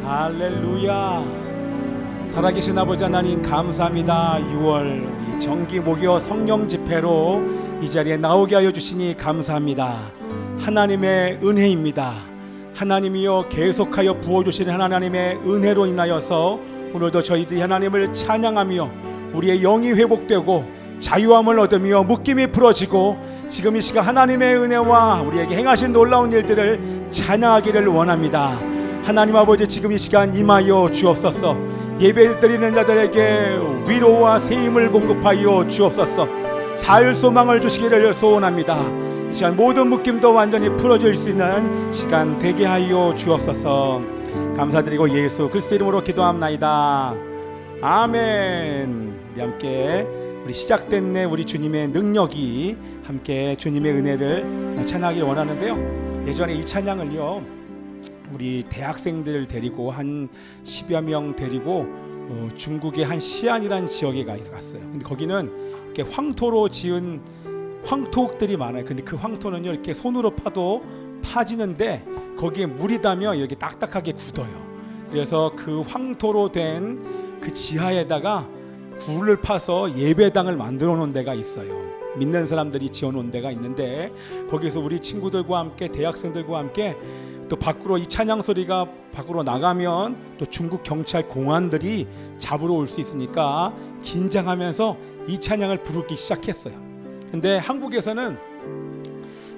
할렐루야. 살아계신 아버지 하나님 감사합니다. 6월 우리 정기 목요 성령 집회로 이 자리에 나오게 하여 주시니 감사합니다. 하나님의 은혜입니다. 하나님이여 계속하여 부어주시는 하나님의 은혜로 인하여서 오늘도 저희들이 하나님을 찬양하며 우리의 영이 회복되고 자유함을 얻으며 묶임이 풀어지고 지금 이 시간 하나님의 은혜와 우리에게 행하신 놀라운 일들을 찬양하기를 원합니다. 하나님 아버지, 지금 이 시간 임하여 주옵소서. 예배 드리는 자들에게 위로와 세임을 공급하여 주옵소서. 사흘 소망을 주시기를 소원합니다. 이 시간 모든 묶임도 완전히 풀어질 수 있는 시간 되게 하여 주옵소서. 감사드리고 예수 그리스도 이름으로 기도합나이다. 아멘. 우리 함께 우리 시작됐네 우리 주님의 능력이 함께 주님의 은혜를 찬양하길 원하는데요. 예전에 이 찬양을요 우리 대학생들을 데리고 한 10여 명 데리고 중국의 한 시안이라는 지역에 갔어요. 근데 거기는 이렇게 황토로 지은 황토흙들이 많아요. 근데 그 황토는요 이렇게 손으로 파도 파지는데 거기에 물이 닿으면 이렇게 딱딱하게 굳어요. 그래서 그 황토로 된 그 지하에다가 굴을 파서 예배당을 만들어 놓은 데가 있어요. 믿는 사람들이 지어 놓은 데가 있는데 거기서 우리 친구들과 함께 대학생들과 함께 또 밖으로 이 찬양 소리가 밖으로 나가면 또 중국 경찰 공안들이 잡으러 올 수 있으니까 긴장하면서 이 찬양을 부르기 시작했어요. 근데 한국에서는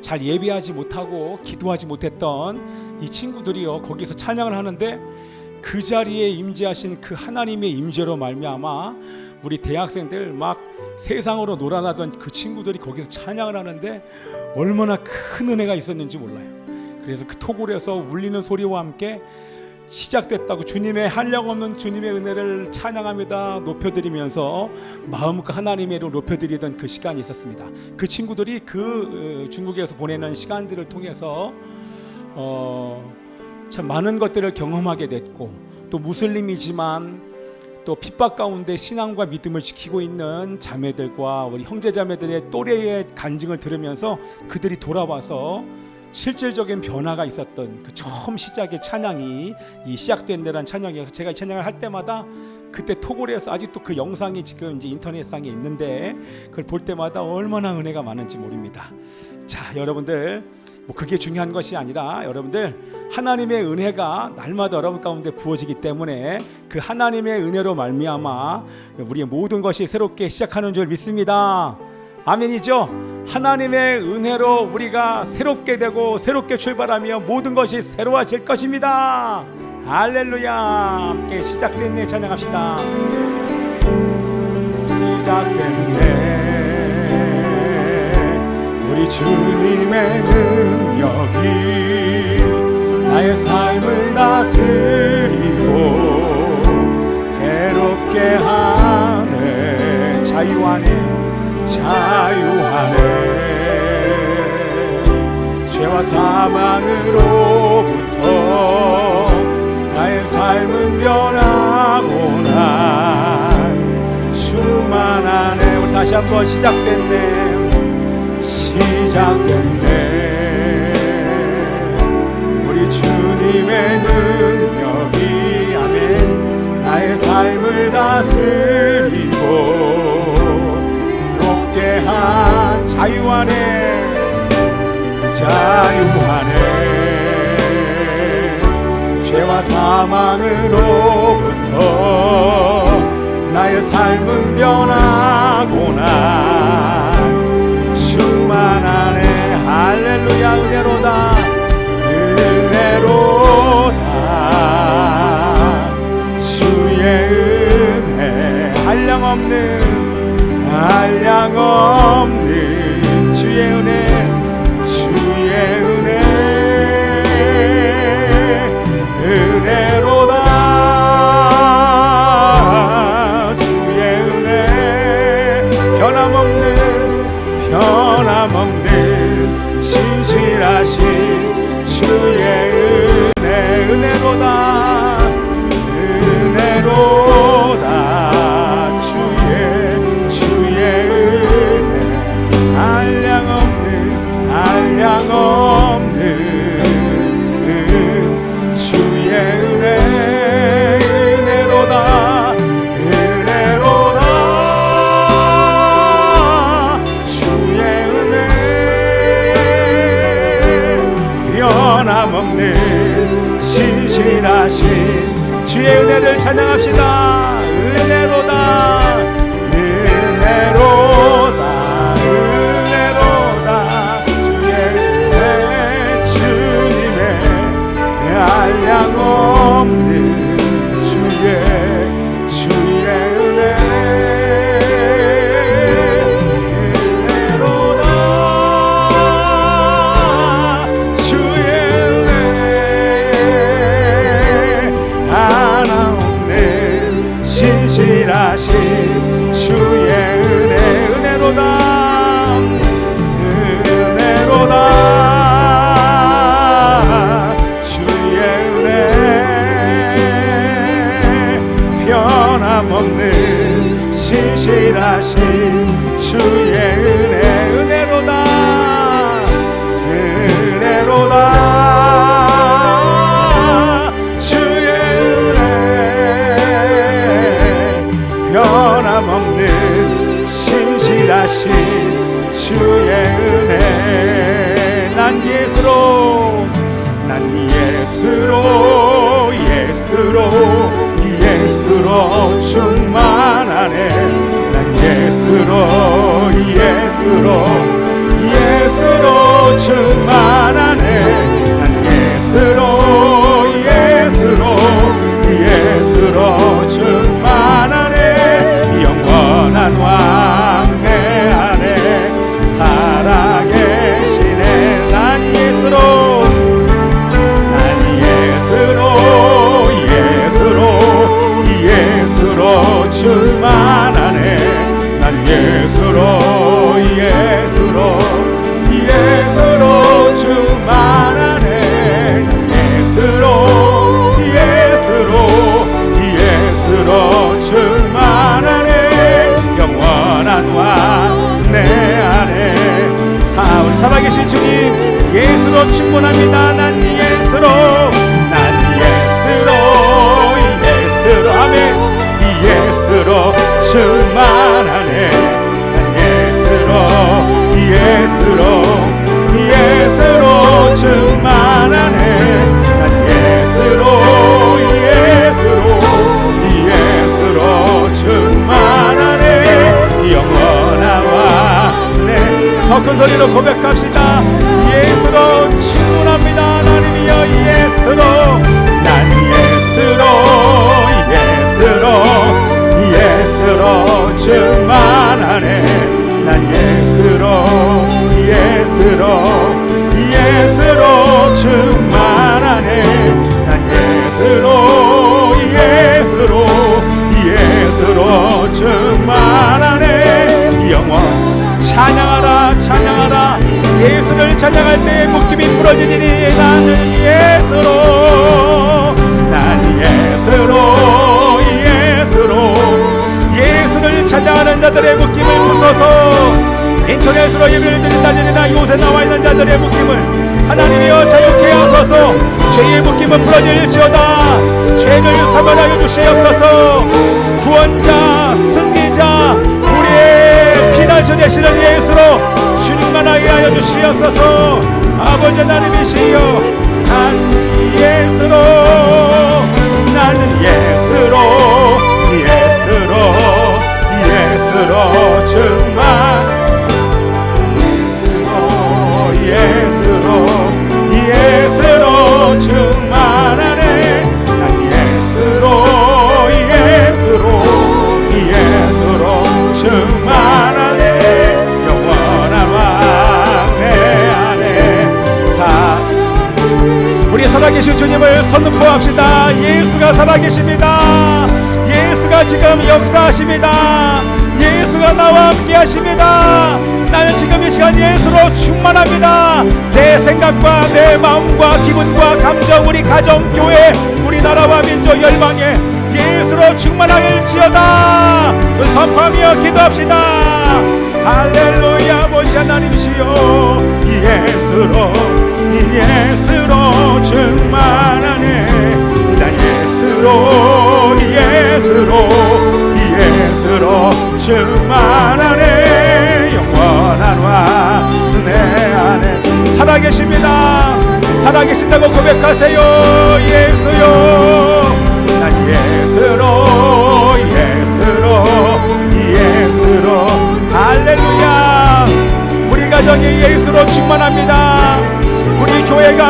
잘 예배하지 못하고 기도하지 못했던 이 친구들이요 거기서 찬양을 하는데 그 자리에 임재하신 그 하나님의 임재로 말미암아 우리 대학생들 막 세상으로 놀아나던 그 친구들이 거기서 찬양을 하는데 얼마나 큰 은혜가 있었는지 몰라요. 그래서 그 토굴에서 울리는 소리와 함께 시작됐다고 주님의 한량없는 주님의 은혜를 찬양합니다 높여드리면서 마음껏 하나님의 이름을 높여드리던 그 시간이 있었습니다. 그 친구들이 그 중국에서 보내는 시간들을 통해서 참 많은 것들을 경험하게 됐고 또 무슬림이지만 또 핍박 가운데 신앙과 믿음을 지키고 있는 자매들과 우리 형제자매들의 또래의 간증을 들으면서 그들이 돌아와서 실질적인 변화가 있었던 그 처음 시작의 찬양이 이 시작된 데란 찬양이어서 제가 이 찬양을 할 때마다 그때 토굴에서 아직도 그 영상이 지금 이제 인터넷상에 있는데 그걸 볼 때마다 얼마나 은혜가 많은지 모릅니다. 자, 여러분들 뭐 그게 중요한 것이 아니라 여러분들 하나님의 은혜가 날마다 여러분 가운데 부어지기 때문에 그 하나님의 은혜로 말미암아 우리의 모든 것이 새롭게 시작하는 줄 믿습니다. 아멘이죠? 하나님의 은혜로 우리가 새롭게 되고 새롭게 출발하며 모든 것이 새로워질 것입니다. 할렐루야. 함께 시작됐네 찬양합시다. 시작됐네 우리 주님의 능력이 나의 삶을 다스리고 새롭게 하네 자유하네 죄와 사망으로부터 나의 삶은 변하고 난 충만하네. 우리 다시 한번 시작됐네 우리 주님의 능력이 아멘 나의 삶을 다스리고 새롭게 한 자유하네 죄와 사망으로부터 나의 삶은 변하고 난 충만하네. 할렐루야. 은혜로다 주의 은혜 한량없는 주의 은혜 은혜로다 주의 은혜 변함없는 신실하신 주의 은혜 신실하신 주의 은혜를 찬양합시다. 은혜로다 은혜로다 은혜로다 주의 은혜 주님의 한량없는 주의 은혜 은혜로다 주의 은혜 하나 없는 신실하신 주의 은혜 은혜로다 은혜로다 주의 은혜 변함없는 신실하신 주의 은혜 은혜로다 은혜로다 주의 은혜 변함없는 신실하신 주의 은혜 난 예수로 충만하네 난 예수로 충만하네 난 예수로 충만하네 영원한 왕 내 안에 살아계시네 난 예수로 충만하네 난 예수로 충만하네 난 예수로 충만하네 영원한 왕 내 안에 우리 살아계신 주님 예수로 충만합니다 난 예수로 아멘 예수로 충만하네 난 예수로 충만하네 난 예수로 충만하네 영원한 왕 네 더 큰 소리로 고백합시다 예수로 충만합니다 하나님이여 예수로 난 예수로 충만하네 난 예수로 충만하네 난 예수로 충만하네 영원 찬양하라 예수를 찬양할 때에 묶임이 풀어지니 나는 예수를 찬양하는 자들의 묶임을 풀어서 인터넷으로 예배를 드린다니나 요새 나와있는 자들의 묶임을 하나님이여 자유케 하소서 죄의 묶임을 풀어질지어다 죄를 사면하여 주시옵소서 구원자 승리자 우리의 피난처 되시는 예수로 충만하게 하여 주시옵소서 아버지 하나님이시여 나는 예수로 충만 예수로 충만하네 난 예수로 충만하네 영원한 왕 내 안에 우리 살아계신 주님을 선포합시다 예수가 살아계십니다 예수가 지금 역사하십니다 예수가 나와 함께 하십니다 나는 지금 이 시간 예수로 충만합니다 내 생각과 내 마음과 기분과 감정 우리 가정 교회 우리나라와 민족 열방에 예수로 충만할지어다 선포하며 기도합시다 할렐루야 아버지 하나님이시여 예수로 충만하네 나 예수로 충만하네 영원한 왕 내 안에 살아계십니다 살아계신다고 고백하세요 예수요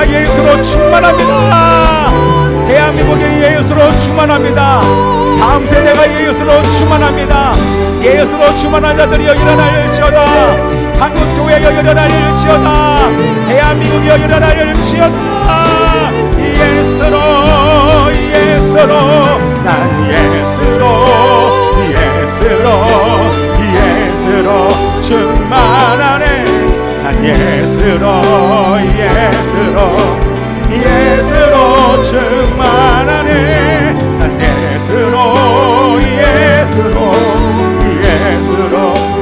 세대가 예수로 충만합니다. 대한민국이 예수로 충만합니다. 다음 세대가 예수로 충만합니다. 예수로 충만한 자들이 일어날지어다. 한국교회가 일어날지어다. 대한민국이 일어날지어다. 예수로 예수로 난 예수로 충만하네. 난 예수로 충만하네. 난 예수로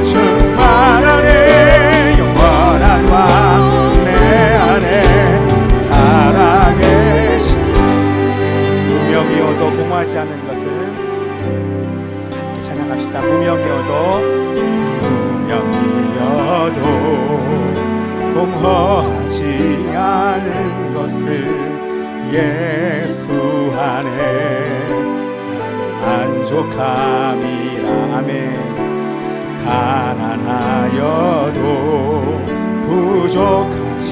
충만하네. 영원한 왕 내 안에 살아계신 무명이어도 공허하지 않은 것은 함께 찬양합시다. 무명이어도 공허하지 않은 것은 예수 안에 만족함이라. 아멘. 가난하여도 부족하지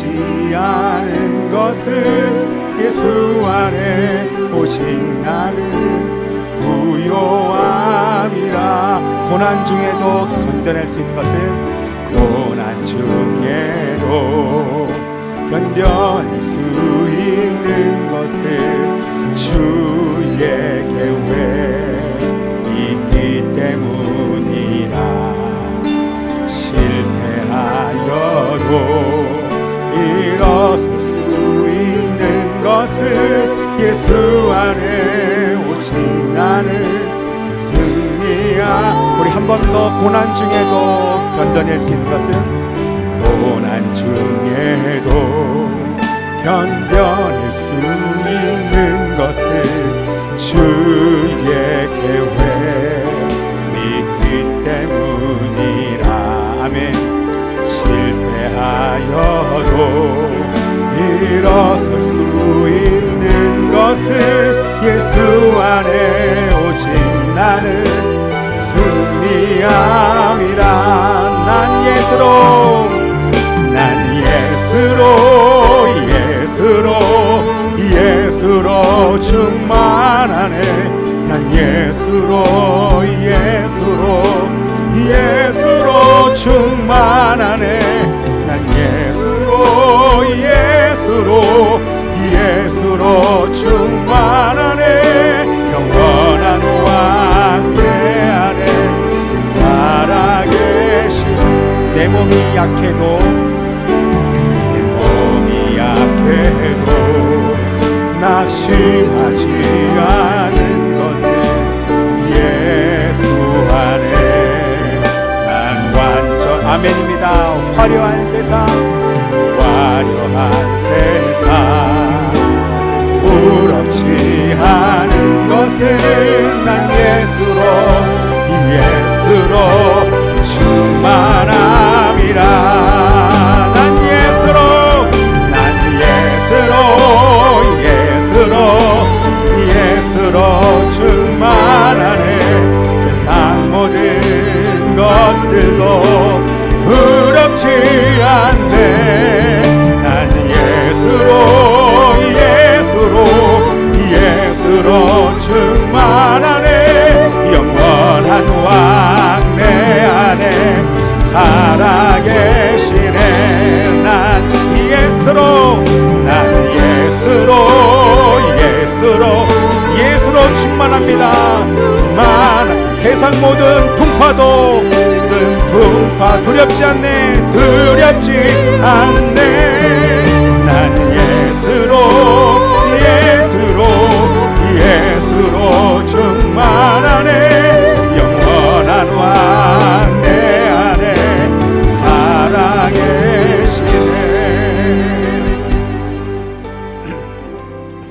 않은 것은 예수 안에 오직 나는 부요함이라. 고난 중에도 견뎌낼 수 있는 것은 고난 중에도 견뎌낼 수 있는 것은 주의 계획 있기 때문이라. 실패하여도 일어설 수 있는 것은 예수 안에 오직 나는 우리 한 번 더 고난 중에도 견뎌낼 수 있는 것은 고난 중에도 견뎌낼 수 있는 것은 주의 계획 믿기 때문이라. 아멘. 실패하여도 일어설 수 있는 것은 예수 안에 오직 나는 승리함이라. 난 예수로 충만하네. 난 예수로 충만하네. 난 예수로 충만하네. 영원한 왕 내 안에 살아계신. 내 몸이 약해도 낙심하지 않은 것은 예수 안에 난 완전. 아멘입니다. 화려한 세상 부럽지 않은 것은 난 예수로 충만함이라. 난 예수로 충만하네. 세상 모든 것들도 부럽지 않네. 난 예수로 충만하네. 영원한 왕 내 안에 살아계시네. 난 예수로 충만합니다. 세상 모든 풍파 두렵지 않네. 난 예수로 충만하네. 영원한 왕 내 안에 살아계시네.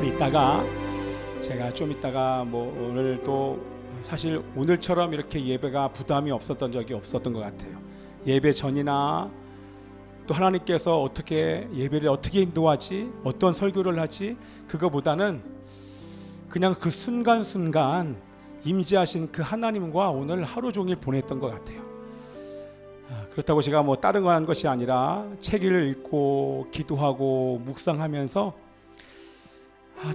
이따가 제가 좀 이따가 오늘 또 사실 오늘처럼 이렇게 예배가 부담이 없었던 적이 없었던 것 같아요. 예배 전이나 또 하나님께서 어떻게 예배를 어떻게 인도하지, 어떤 설교를 하지, 그거보다는 그냥 그 순간순간 임재하신 그 하나님과 오늘 하루 종일 보냈던 것 같아요. 그렇다고 제가 뭐 다른 거 한 것이 아니라 책을 읽고 기도하고 묵상하면서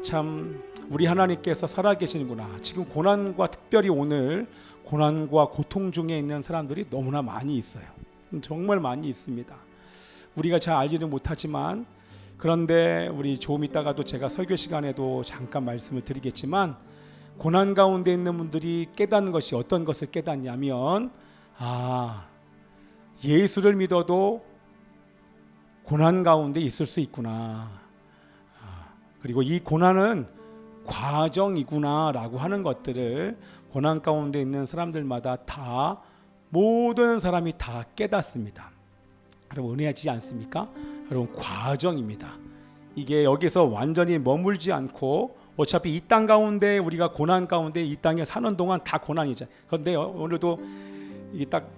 참 우리 하나님께서 살아계시는구나. 지금 고난과 특별히 오늘 고난과 고통 중에 있는 사람들이 너무나 많이 있어요. 정말 많이 있습니다. 우리가 잘 알지는 못하지만, 그런데 우리 조금 있다가도 제가 설교 시간에도 잠깐 말씀을 드리겠지만, 고난 가운데 있는 분들이 깨닫는 것이 어떤 것을 깨닫냐면, 예수를 믿어도 고난 가운데 있을 수 있구나. 그리고 이 고난은 과정이구나라고 하는 것들을 고난 가운데 있는 사람들마다 다, 모든 사람이 다 깨닫습니다. 여러분, 은혜하지 않습니까? 여러분, 과정입니다. 이게 여기서 완전히 머물지 않고, 어차피 이 땅 가운데 우리가 고난 가운데 이 땅에 사는 동안 다 고난이죠. 그런데 오늘도 이게 딱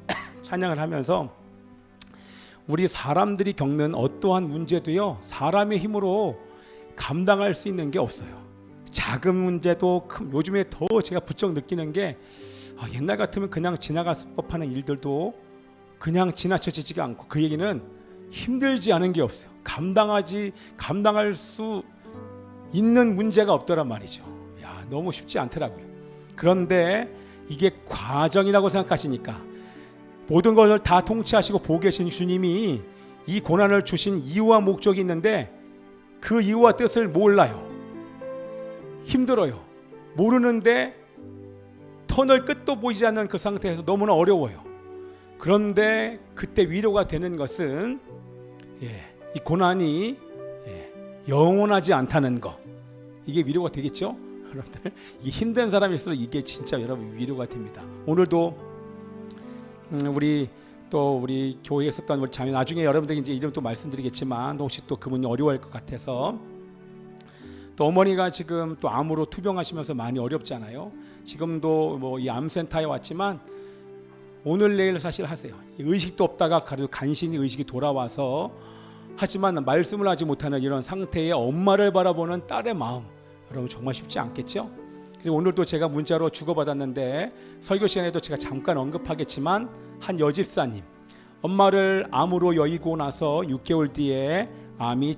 찬양을 하면서 우리 사람들이 겪는 어떠한 문제도요, 사람의 힘으로 감당할 수 있는 게 없어요. 작은 문제도 요즘에 더 제가 부쩍 느끼는 게, 옛날 같으면 그냥 지나갈 법하는 일들도 그냥 지나쳐지지가 않고, 그 얘기는 힘들지 않은 게 없어요. 감당할 수 있는 문제가 없더란 말이죠. 너무 쉽지 않더라고요. 그런데 이게 과정이라고 생각하시니까, 모든 것을 다 통치하시고 보고 계신 주님이 이 고난을 주신 이유와 목적이 있는데, 그 이유와 뜻을 몰라요. 힘들어요. 모르는데 터널 끝도 보이지 않는 그 상태에서 너무나 어려워요. 그런데 그때 위로가 되는 것은 이 고난이 영원하지 않다는 거, 이게 위로가 되겠죠? 여러분들, 이게 힘든 사람일수록 이게 진짜 여러분 위로가 됩니다. 오늘도 우리 교회에 있었던 우리 자매, 나중에 여러분들 이제 이름 또 말씀드리겠지만, 혹시 또 그분이 어려워할 것 같아서, 또 어머니가 지금 또 암으로 투병하시면서 많이 어렵잖아요. 지금도 뭐 이 암센터에 왔지만 오늘 내일 사실 하세요. 의식도 없다가 간신히 의식이 돌아와서, 하지만 말씀을 하지 못하는 이런 상태의 엄마를 바라보는 딸의 마음, 여러분 정말 쉽지 않겠죠? 그리고 오늘도 제가 문자로 주고받았는데, 설교 시간에도 제가 잠깐 언급하겠지만, 한 여집사님, 엄마를 암으로 여의고 나서 6개월 뒤에 암이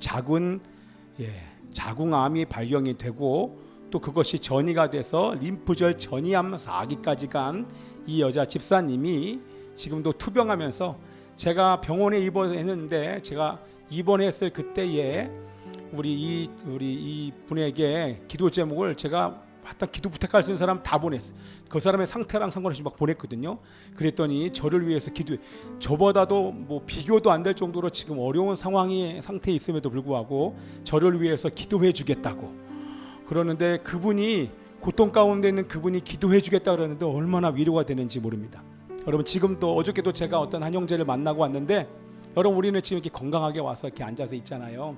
자궁암이 발견이 되고, 또 그것이 전이가 돼서 림프절 전이암 4기까지 간 이 여자 집사님이 지금도 투병하면서, 제가 병원에 입원했는데, 제가 입원했을 그때에 우리 이 분에게 기도 제목을 제가 하여튼 기도 부탁할 수 있는 사람 다 보냈어요. 그 사람의 상태랑 상관없이 막 보냈거든요. 그랬더니 저를 위해서 기도해. 저보다도 뭐 비교도 안 될 정도로 지금 어려운 상태에 있음에도 불구하고 저를 위해서 기도해 주겠다고 그러는데, 그분이 고통 가운데 있는 그분이 기도해 주겠다 그러는데 얼마나 위로가 되는지 모릅니다. 여러분, 지금도 어저께도 제가 어떤 한 형제를 만나고 왔는데, 여러분, 우리는 지금 이렇게 건강하게 와서 이렇게 앉아서 있잖아요.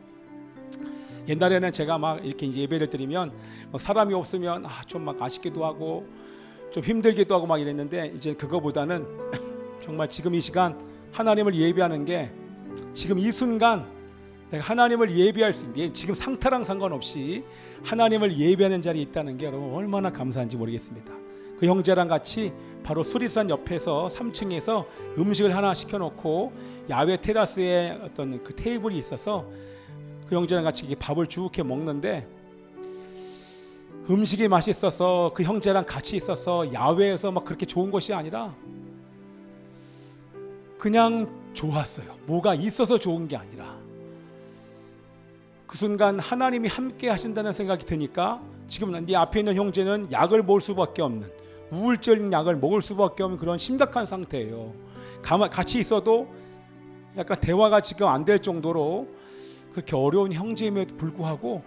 옛날에는 제가 막 이렇게 이제 예배를 드리면 막 사람이 없으면 좀 막 아쉽기도 하고 좀 힘들기도 하고 막 이랬는데, 이제 그거보다는 정말 지금 이 시간 하나님을 예배하는 게, 지금 이 순간 내가 하나님을 예배할 수 있는, 지금 상태랑 상관없이 하나님을 예배하는 자리에 있다는 게 여러분 얼마나 감사한지 모르겠습니다. 그 형제랑 같이 바로 수리산 옆에서 3층에서 음식을 하나 시켜놓고, 야외 테라스에 어떤 그 테이블이 있어서 그 형제랑 같이 밥을 쭉 해 먹는데, 음식이 맛있어서 그 형제랑 같이 있어서 야외에서 막 그렇게 좋은 것이 아니라 그냥 좋았어요. 뭐가 있어서 좋은 게 아니라, 그 순간 하나님이 함께 하신다는 생각이 드니까, 지금 네 앞에 있는 형제는 약을 먹을 수밖에 없는, 우울증 약을 먹을 수밖에 없는 그런 심각한 상태예요. 같이 있어도 약간 대화가 지금 안 될 정도로 그렇게 어려운 형제임에도 불구하고,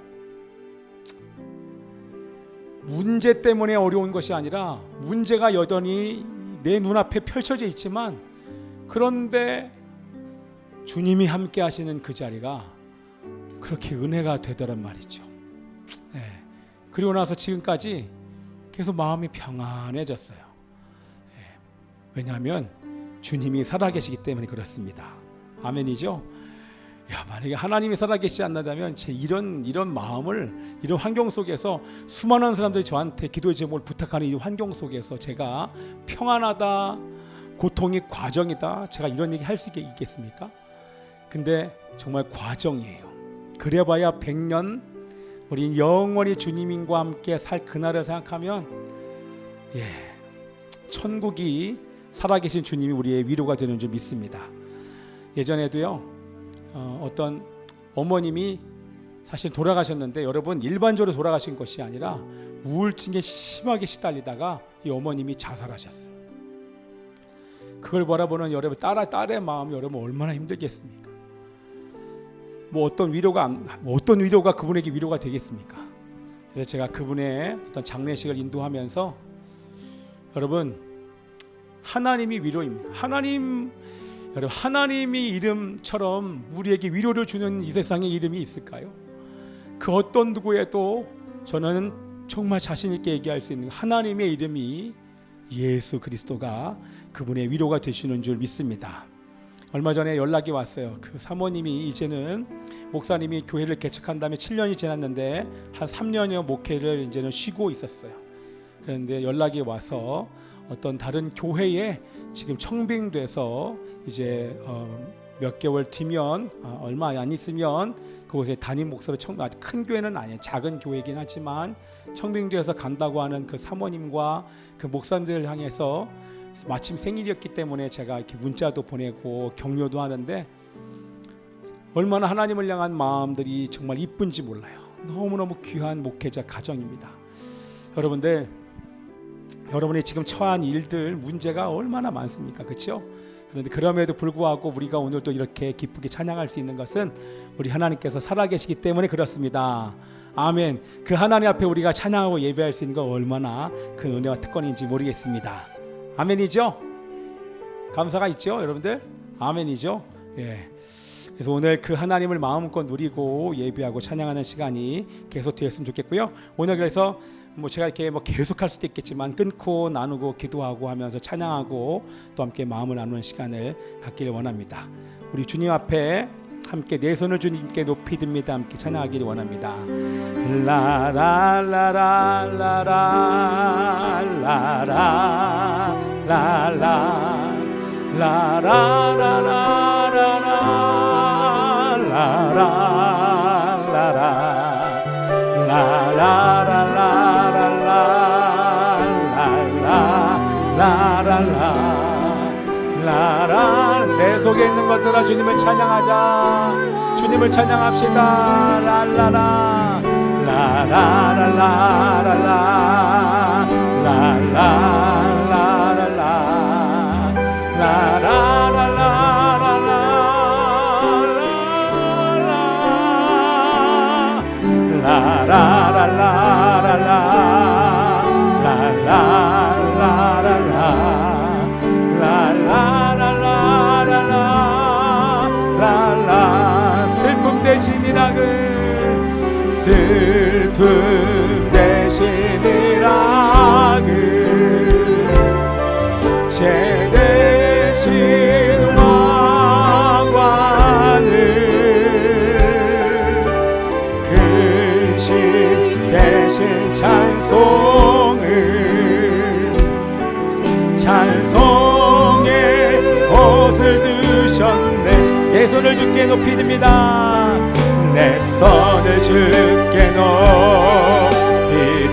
문제 때문에 어려운 것이 아니라 문제가 여전히 내 눈앞에 펼쳐져 있지만, 그런데 주님이 함께 하시는 그 자리가 그렇게 은혜가 되더란 말이죠. 그리고 나서 지금까지 계속 마음이 평안해졌어요. 왜냐하면 주님이 살아계시기 때문에 그렇습니다. 아멘이죠? 만약에 하나님이 살아계시지 않는다면 제 이런 마음을, 이런 환경 속에서 수많은 사람들이 저한테 기도의 제목을 부탁하는 이 환경 속에서 제가 평안하다, 고통이 과정이다, 제가 이런 얘기 할 수 있겠습니까? 근데 정말 과정이에요. 그래봐야 100년 우리 영원히 주님과 함께 살 그날을 생각하면 천국이 살아계신 주님이 우리의 위로가 되는 줄 믿습니다. 예전에도요, 어떤 어머님이 사실 돌아가셨는데, 여러분, 일반적으로 돌아가신 것이 아니라 우울증에 심하게 시달리다가 이 어머님이 자살하셨어요. 그걸 바라보는 여러분, 딸의 마음이 여러분 얼마나 힘들겠습니까? 어떤 위로가 그분에게 위로가 되겠습니까? 그래서 제가 그분의 어떤 장례식을 인도하면서, 여러분, 하나님이 위로입니다. 여러분, 하나님이 이름처럼 우리에게 위로를 주는 이 세상에 이름이 있을까요? 그 어떤 누구에도 저는 정말 자신 있게 얘기할 수 있는 하나님의 이름이 예수 그리스도가 그분의 위로가 되시는 줄 믿습니다. 얼마 전에 연락이 왔어요. 그 사모님이 이제는 목사님이 교회를 개척한 다음에 7년이 지났는데 한 3년여 목회를 이제는 쉬고 있었어요. 그런데 연락이 와서 어떤 다른 교회에 지금 청빙돼서 이제 몇 개월 뒤면, 얼마 안 있으면 그곳에 담임 목사로 아주 큰 교회는 아니에요. 작은 교회이긴 하지만 청빙돼서 간다고 하는 그 사모님과 그 목사님들을 향해서 마침 생일이었기 때문에 제가 이렇게 문자도 보내고 격려도 하는데, 얼마나 하나님을 향한 마음들이 정말 이쁜지 몰라요. 너무너무 귀한 목회자 가정입니다. 여러분들, 여러분이 지금 처한 일들, 문제가 얼마나 많습니까? 그렇죠? 그런데 그럼에도 불구하고 우리가 오늘 또 이렇게 기쁘게 찬양할 수 있는 것은 우리 하나님께서 살아계시기 때문에 그렇습니다. 아멘. 그 하나님 앞에 우리가 찬양하고 예배할 수 있는 거 얼마나 그 은혜와 특권인지 모르겠습니다. 아멘이죠? 감사가 있죠, 여러분들? 아멘이죠? 그래서 오늘 그 하나님을 마음껏 누리고 예배하고 찬양하는 시간이 계속 되었으면 좋겠고요. 오늘 그래서 제가 이렇게 계속할 수도 있겠지만 끊고 나누고 기도하고 하면서 찬양하고 또 함께 마음을 나누는 시간을 갖기를 원합니다. 우리 주님 앞에 함께 내 손을 주님께 높이 듭니다. 함께 찬양하기를 원합니다. 내 속에 있는 것들아 주님을 찬양하자. 주님을 찬양합시다. 랄라라 라라라라라라 라라라라라 슬픔 대신 이락을 제 대신 왕관을 근심 대신 찬송의 옷을 드셨네. 내 손을 주께 높이 듭니다. 내 손을 주께 높이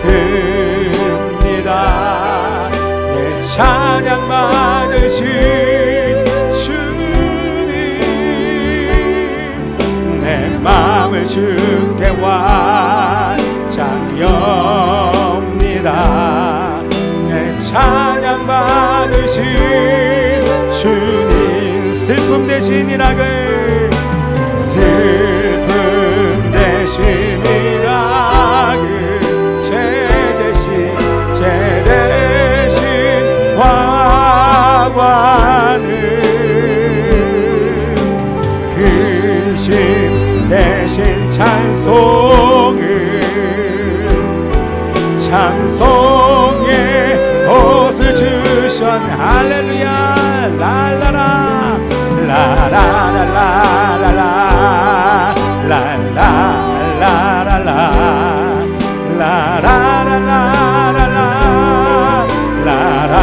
듭니다. 내 찬양 받으신 주님, 내 마음을 주께 완전히 옵니다. 내 찬양 받으신 주님, 슬픔 대신 이락을 제 대신 왕관을 근심 대신 찬송의 옷을 주셨네. 할렐루야. 랄라라 라라라라라라 라라라라라 라라라라라 라라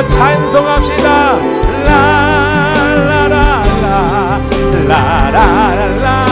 노래하며 찬송합시다. 라라라라 라라라라라라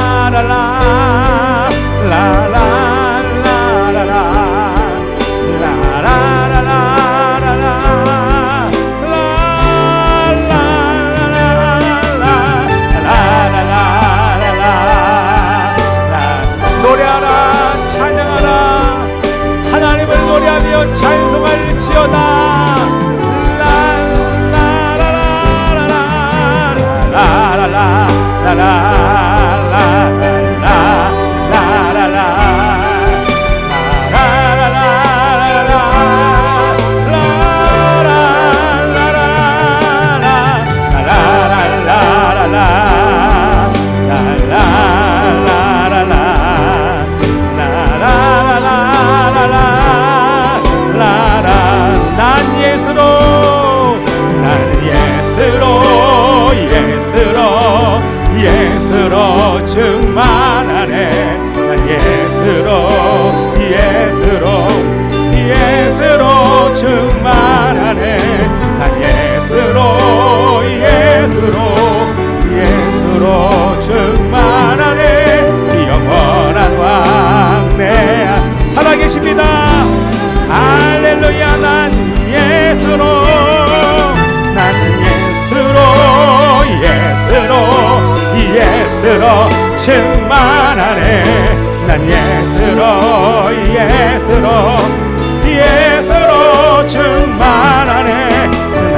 예수로 충만하네. 난 예수로 충만하네. 난 예수로 충만하네. 영원한 왕 내 살아계십니다. 할렐루야. 난 예수로 충만하네. 난 예수로 충만하네. 난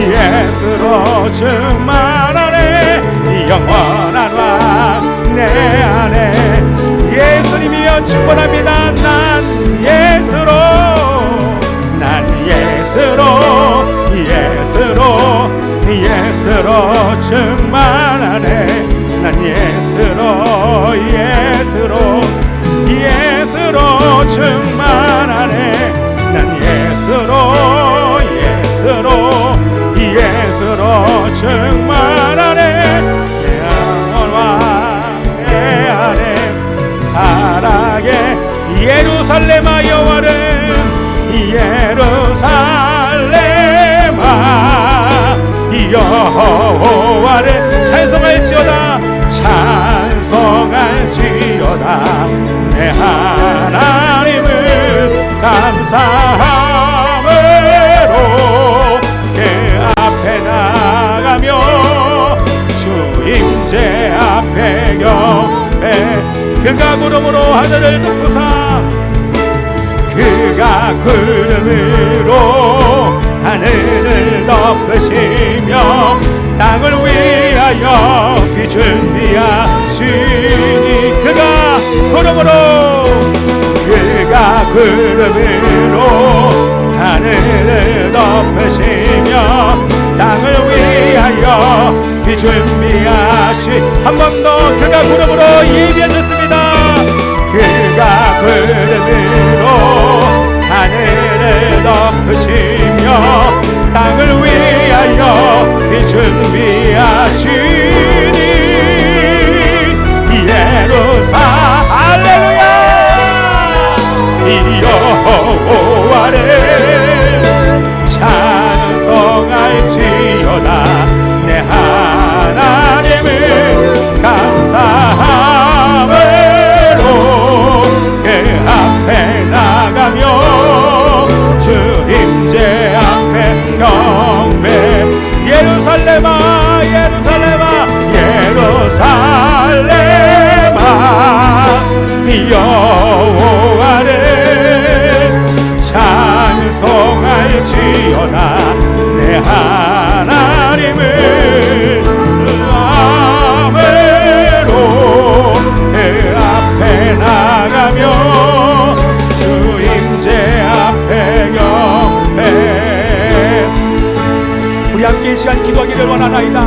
예수로 충만하네. 영원한 왕 내 안에 예수님이여 충만합니다. 난 예수로 충만하네. 난 예수로 충만하네. 난 예수로 충만하네. 내 영혼과 내 안에 사랑의 예루살렘아 여호와를 여호와를 찬송할지어다. 내 하나님을 감사함으로 그 앞에 나가며 주 임재 앞에 경배. 그가 구름으로 하늘을 덮으사 그가 구름으로 하늘을 덮으시며 땅을 위하여 비 준비하시니 그가 구름으로 하늘을 덮으시며 땅을 위하여 비 준비하시. 한 번 더 그가 구름으로 예비하셨습니다. 그가 구름으로 하늘을 덮으시며 땅을 위하여 비 준비하시니 할렐루야. 이 여호와를 찬송할지어다. 내 하나님을 감사함으로 그 앞에 나가며 주 임재 앞에 경배. 예루살렘아 여호와를 찬송할지어다. 내 하나님을 아멘으로 그 앞에 나가며 주 임재 앞에 경배. 우리 함께 이 시간 기도하기를 원하나이다.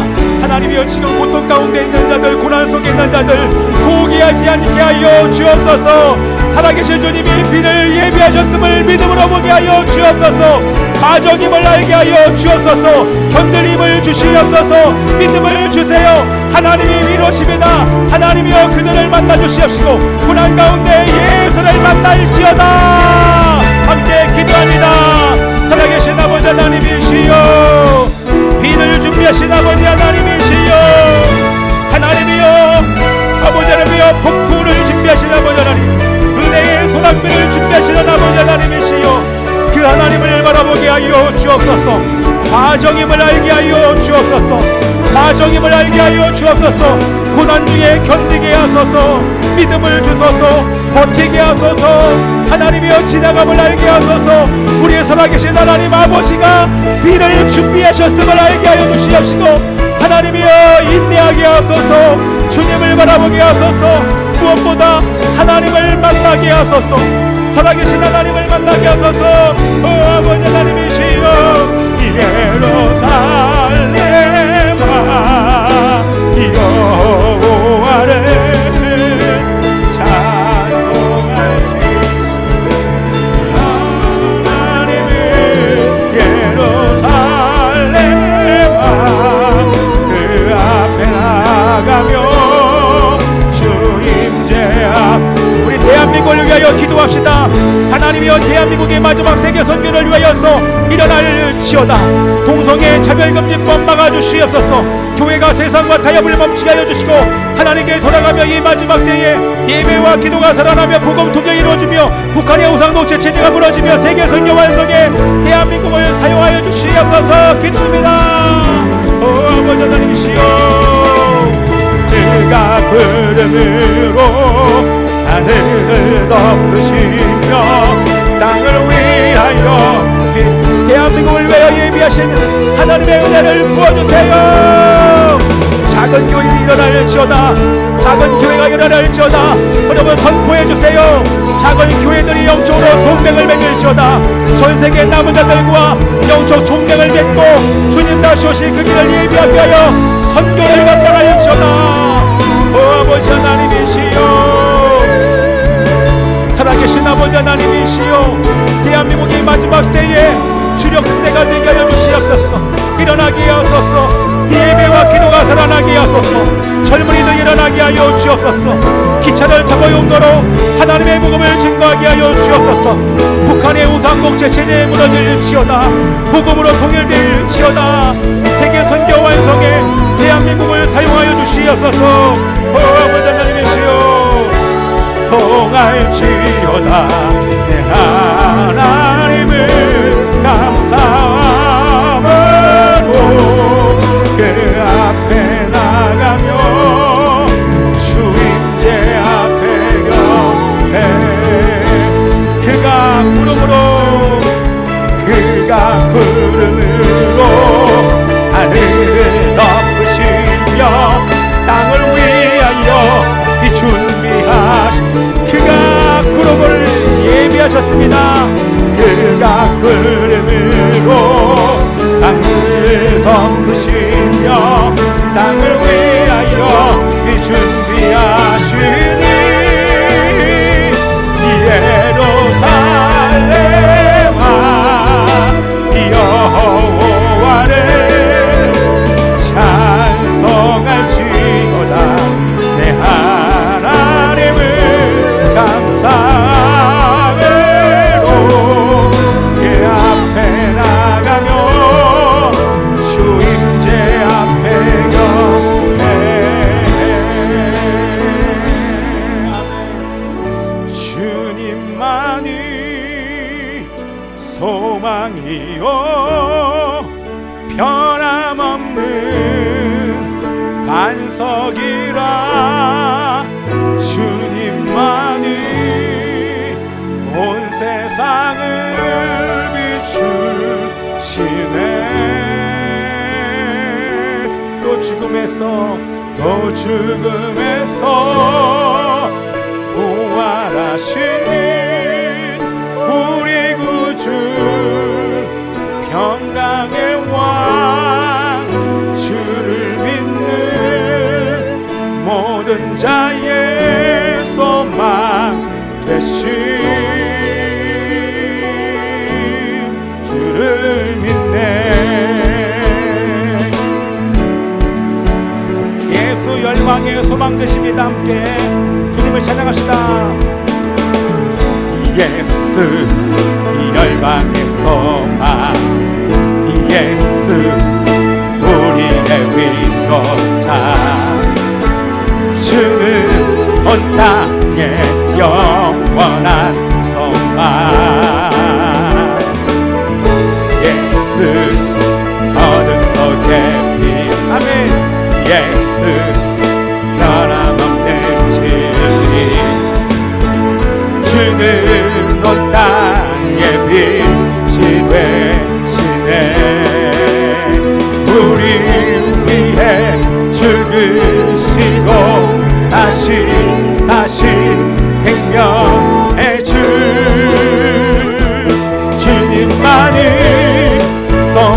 하나님이여, 지금 고통 가운데 있는 자들, 고난 속에 있는 자들 포기하지 않게 하여 주옵소서. 살아계신 주님이 비를 예비하셨음을 믿음으로 보게 하여 주옵소서. 가정임을 알게 하여 주옵소서. 견딜힘을 주시옵소서. 믿음을 주세요. 하나님이 위로십니다. 하나님이여, 그들을 만나 주시옵시고 고난 가운데 예수를 만날지어다. 함께 바라보게 하여 주옵소서. 과정임을 알게 하여 주옵소서. 과정임을 알게 하여 주옵소서. 고난 중에 견디게 하소서. 믿음을 주소서. 버티게 하소서. 하나님이여 지나감을 알게 하소서. 우리의 살아계신 하나님 아버지가 비를 준비하셨음을 알게 하여 주시옵시고, 하나님이여 인내하게 하소서. 주님을 바라보게 하소서. 무엇보다 하나님을 만나게 하소서. 살아계신 하나님을 만나게 하소서. 아버지 하나님이시여, 예루살렘아 여호와를 찬송하지. 하나님을 예루살렘아 그 앞에 나가며 주임제 앞 우리 대한민국을 위하여 기도합시다. 하나님이여 대한민국의 마지막 세계 선교를 위하여서 일어날지어다. 동성애 차별금지법 막아주시옵소서. 교회가 세상과 타협을 멈추게 하여 주시고, 하나님께 돌아가며 이 마지막 때에 예배와 기도가 살아나며 복음 통역이 이루어지며 북한의 우상독재 체제가 무너지며 세계 선교 완성에 대한민국을 사용하여 주시옵소서. 기도합니다. 아버지 하나님이시여, 내가 구름으로 하늘을 덮으시며 땅을 위하여 대한민국을 위하여 예비하신 하나님의 은혜를 부어주세요. 작은 교회 일어날지어다. 작은 교회가 일어날지어다. 여러분 선포해주세요. 작은 교회들이 영적으로 동맹을 맺을지어다. 전세계 남은 자들과 영적 종맹을 맺고 주님 다시 오실 그 길을 예비하게 하여 선교를 감당할지어다. 아버지 하나님이시여, 살아계신 아버지 하나님이시여, 대한민국의 마지막 때에 주력 부대가 되게 하여 주시옵소서. 일어나게 하소서. 예배와 기도가 살아나게 하소서. 젊은이들 일어나게 하여 주옵소서. 기차를 타고 용도로 하나님의 복음을 증거하게 하여 주옵소서. 북한의 우상독재 체제에 무너질지어다. 복음으로 통일될지어다. 세계 선교 완성에 대한민국을 사용하여 주시옵소서. 아버지 하나님이시여, 송할지어다. 내 하나님을 감사함으로 그 앞에 나가며 주임제 앞에 곁에 그가 구름으로 하늘을 덮으시며 땅을 위하여 준비하신 그가 구름을 예비하셨습니다. 그가 구름으로 땅을 덮으시며 땅을 위하여 준비하시니 예루살렘아 여호와를 찬송할지어다. 내 하나님을 감사함으로 그 앞에 나가며 주임제 앞에 곁에 주님만이 소망이요 변함없는 반석이라. 주님만이 온 세상을 비추시네. 또 죽음에서 부활하신 우리 구주 평강의 왕, 주를 믿는 모든 자의 소망 되신 주를 믿네. 예수 열방의 소망 되십니다. 함께 주님을 찬양합시다. 예수 열방의 소망, 예수 우리의 위로자, 주는 온 땅의 영원한 소망.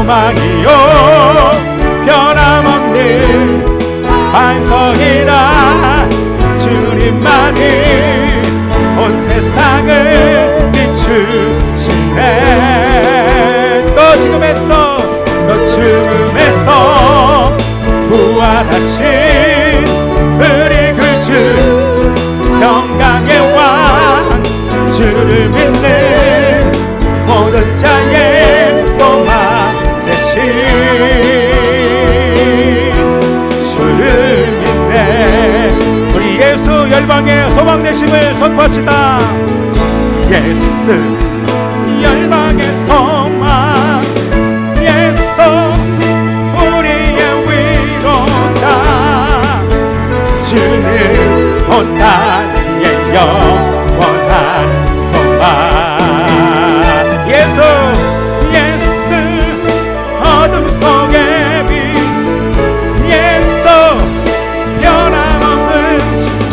소망이요 변함없는 반석이라 주님만이 온 세상을 비추시네. 또 죽음에서 부활하신 우리 그 주 영광의 왕 주를 믿는 모든 자의 소망 되신 주를 믿네. 우리 예수 열방의 소망 되심을 선포합시다. 예수 열방의 소망, 예수 우리의 위로자, 주는 온 땅의 영원한 소망. 예수 어둠 속의 빛, 예수 변함없는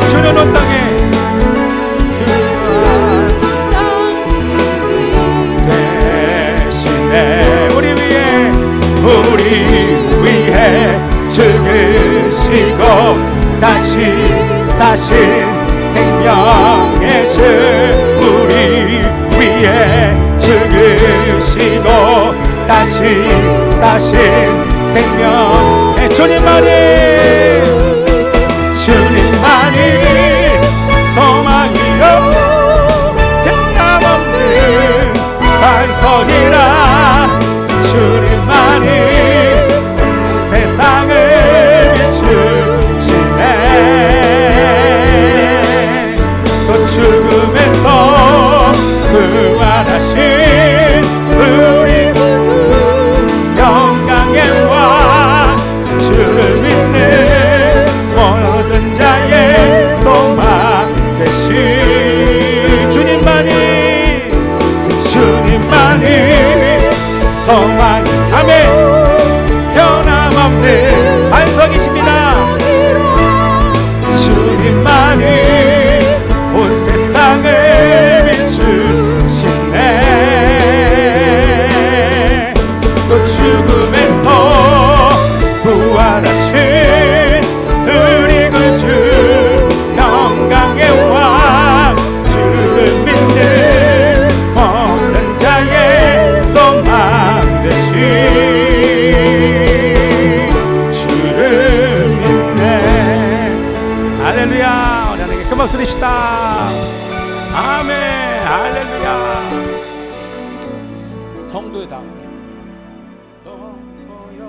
주는 온 땅에 대신에 우리 위해 죽으시고 다시 사신 생명의 주, 우리 위해 죽으시고 다시 사신 생명의 주님만이 소망이요 변함없는 반석이라 주님만이 세상을 비추시네. 또 죽음에서 부활하신 우리 영광의 왕 주를 믿는 모든 자의 소망 되신 주님만이 소망이 아멘 변함없는 반석이십니다. 주님만이 온 세상을 비추시네. 또 죽음에서 부활하신 우리 그 주 영광의 왕 주를 믿는 모든 자의 소망 되신 주를 믿네. 할렐루야. 우리 하나님께 큰 박수 드립시다. 아멘. 할렐루야. 성도여 다 함께, 성도여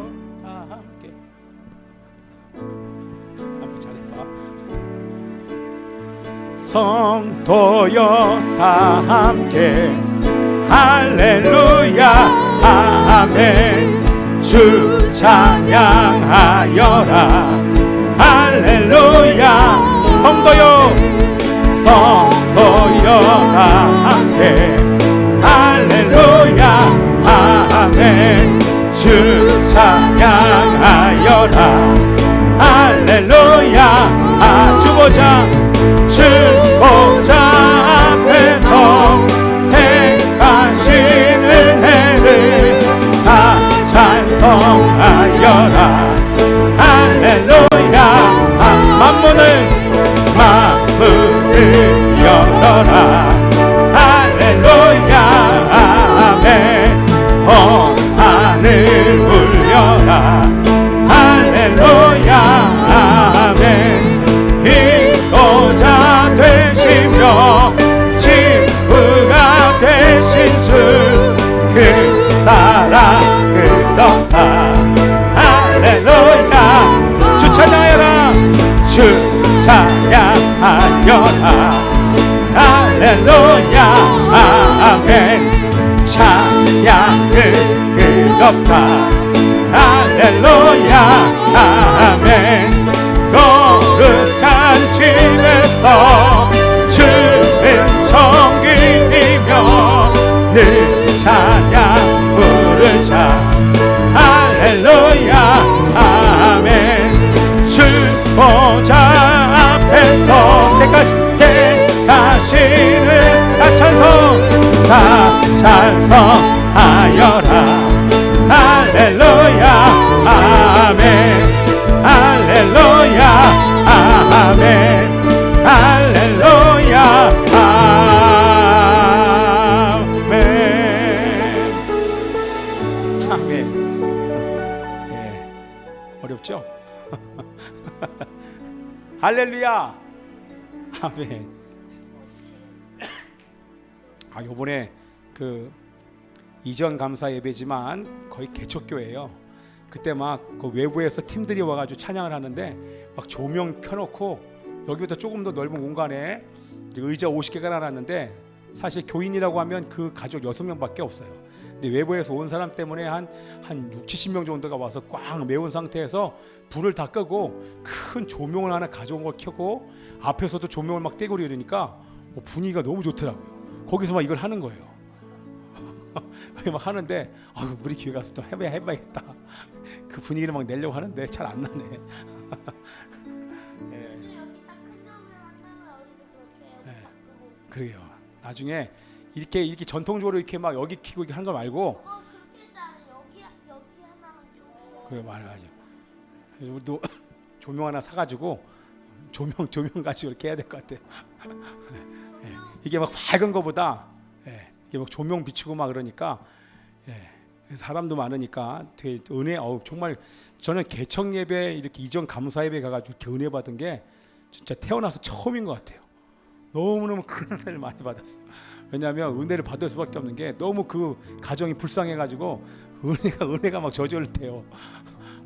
다 함께. 한번 잘해봐. 성도여 다 함께 할렐루야 아멘. 주 찬양하여라 할렐루야. 성도여 다 함께 할렐루야 아멘. 주 찬양하여라 할렐루야. 주보자 앞에서 택하시는 해를 다 찬송하여라 할렐루야. 만문을 열어라 할렐루야 아멘. 온 하늘 울려라 할렐루야 아멘. 인도자 되시며 친구가 되신 주 그 사랑 끝없다 할렐루야. 주 찬양하여라 주 찬양하여라 할렐루야 아멘. 찬양은 끝없다 할렐루야 아멘. 거룩한 집에서 주는 성기이며 늘 찬양 부르자 할렐루야 아멘. 주 보좌 앞에서 택하시는 다 찬송하여라 할렐루야 할렐루야 아멘 할렐루야 아멘 아멘. 예, 어렵죠? 할렐루야 아멘. 요번에 그 이전 감사 예배지만 거의 개척교회예요. 그때 막 그 외부에서 팀들이 와가지고 찬양을 하는데 막 조명 켜놓고 여기보다 조금 더 넓은 공간에 의자 50개가 나눴는데 사실 교인이라고 하면 그 가족 6명밖에 없어요. 근데 외부에서 온 사람 때문에 한 6, 70명 정도가 와서 꽉 메운 상태에서 불을 다 끄고 큰 조명을 하나 가져온 걸 켜고 앞에서도 조명을 막 떼고 이러니까 분위기가 너무 좋더라고요. 거기서 막 이걸 하는 거예요. 막 하는데 우리 교회 가서 또 해봐야겠다. 그 분위기를 막 내려고 하는데 잘 안 나네. 예. 여기 딱 큰 점을 만나면 우리도 그렇게 해요. 네. 바꾸고. 그래요. 나중에 이렇게 전통적으로 이렇게 막 여기 키고 이렇게 하는 거 말고 그거 그렇게 했지 않아? 여기 하나만 좀. 그래 맞아. 그래서 우리도 조명 하나 사가지고 조명 가지고 이렇게 해야 될 것 같아요. 예. 이게 막 밝은 거보다 이게 막 조명 비추고 막 그러니까 사람도 많으니까 되게 은혜. 정말 저는 개척 예배 이렇게 이전 감사 예배 가가지고 이렇게 은혜 받은 게 진짜 태어나서 처음인 것 같아요. 너무너무 큰 은혜를 많이 받았어요. 왜냐하면 은혜를 받을 수밖에 없는 게 너무 그 가정이 불쌍해가지고 은혜가 막 저절로 돼요.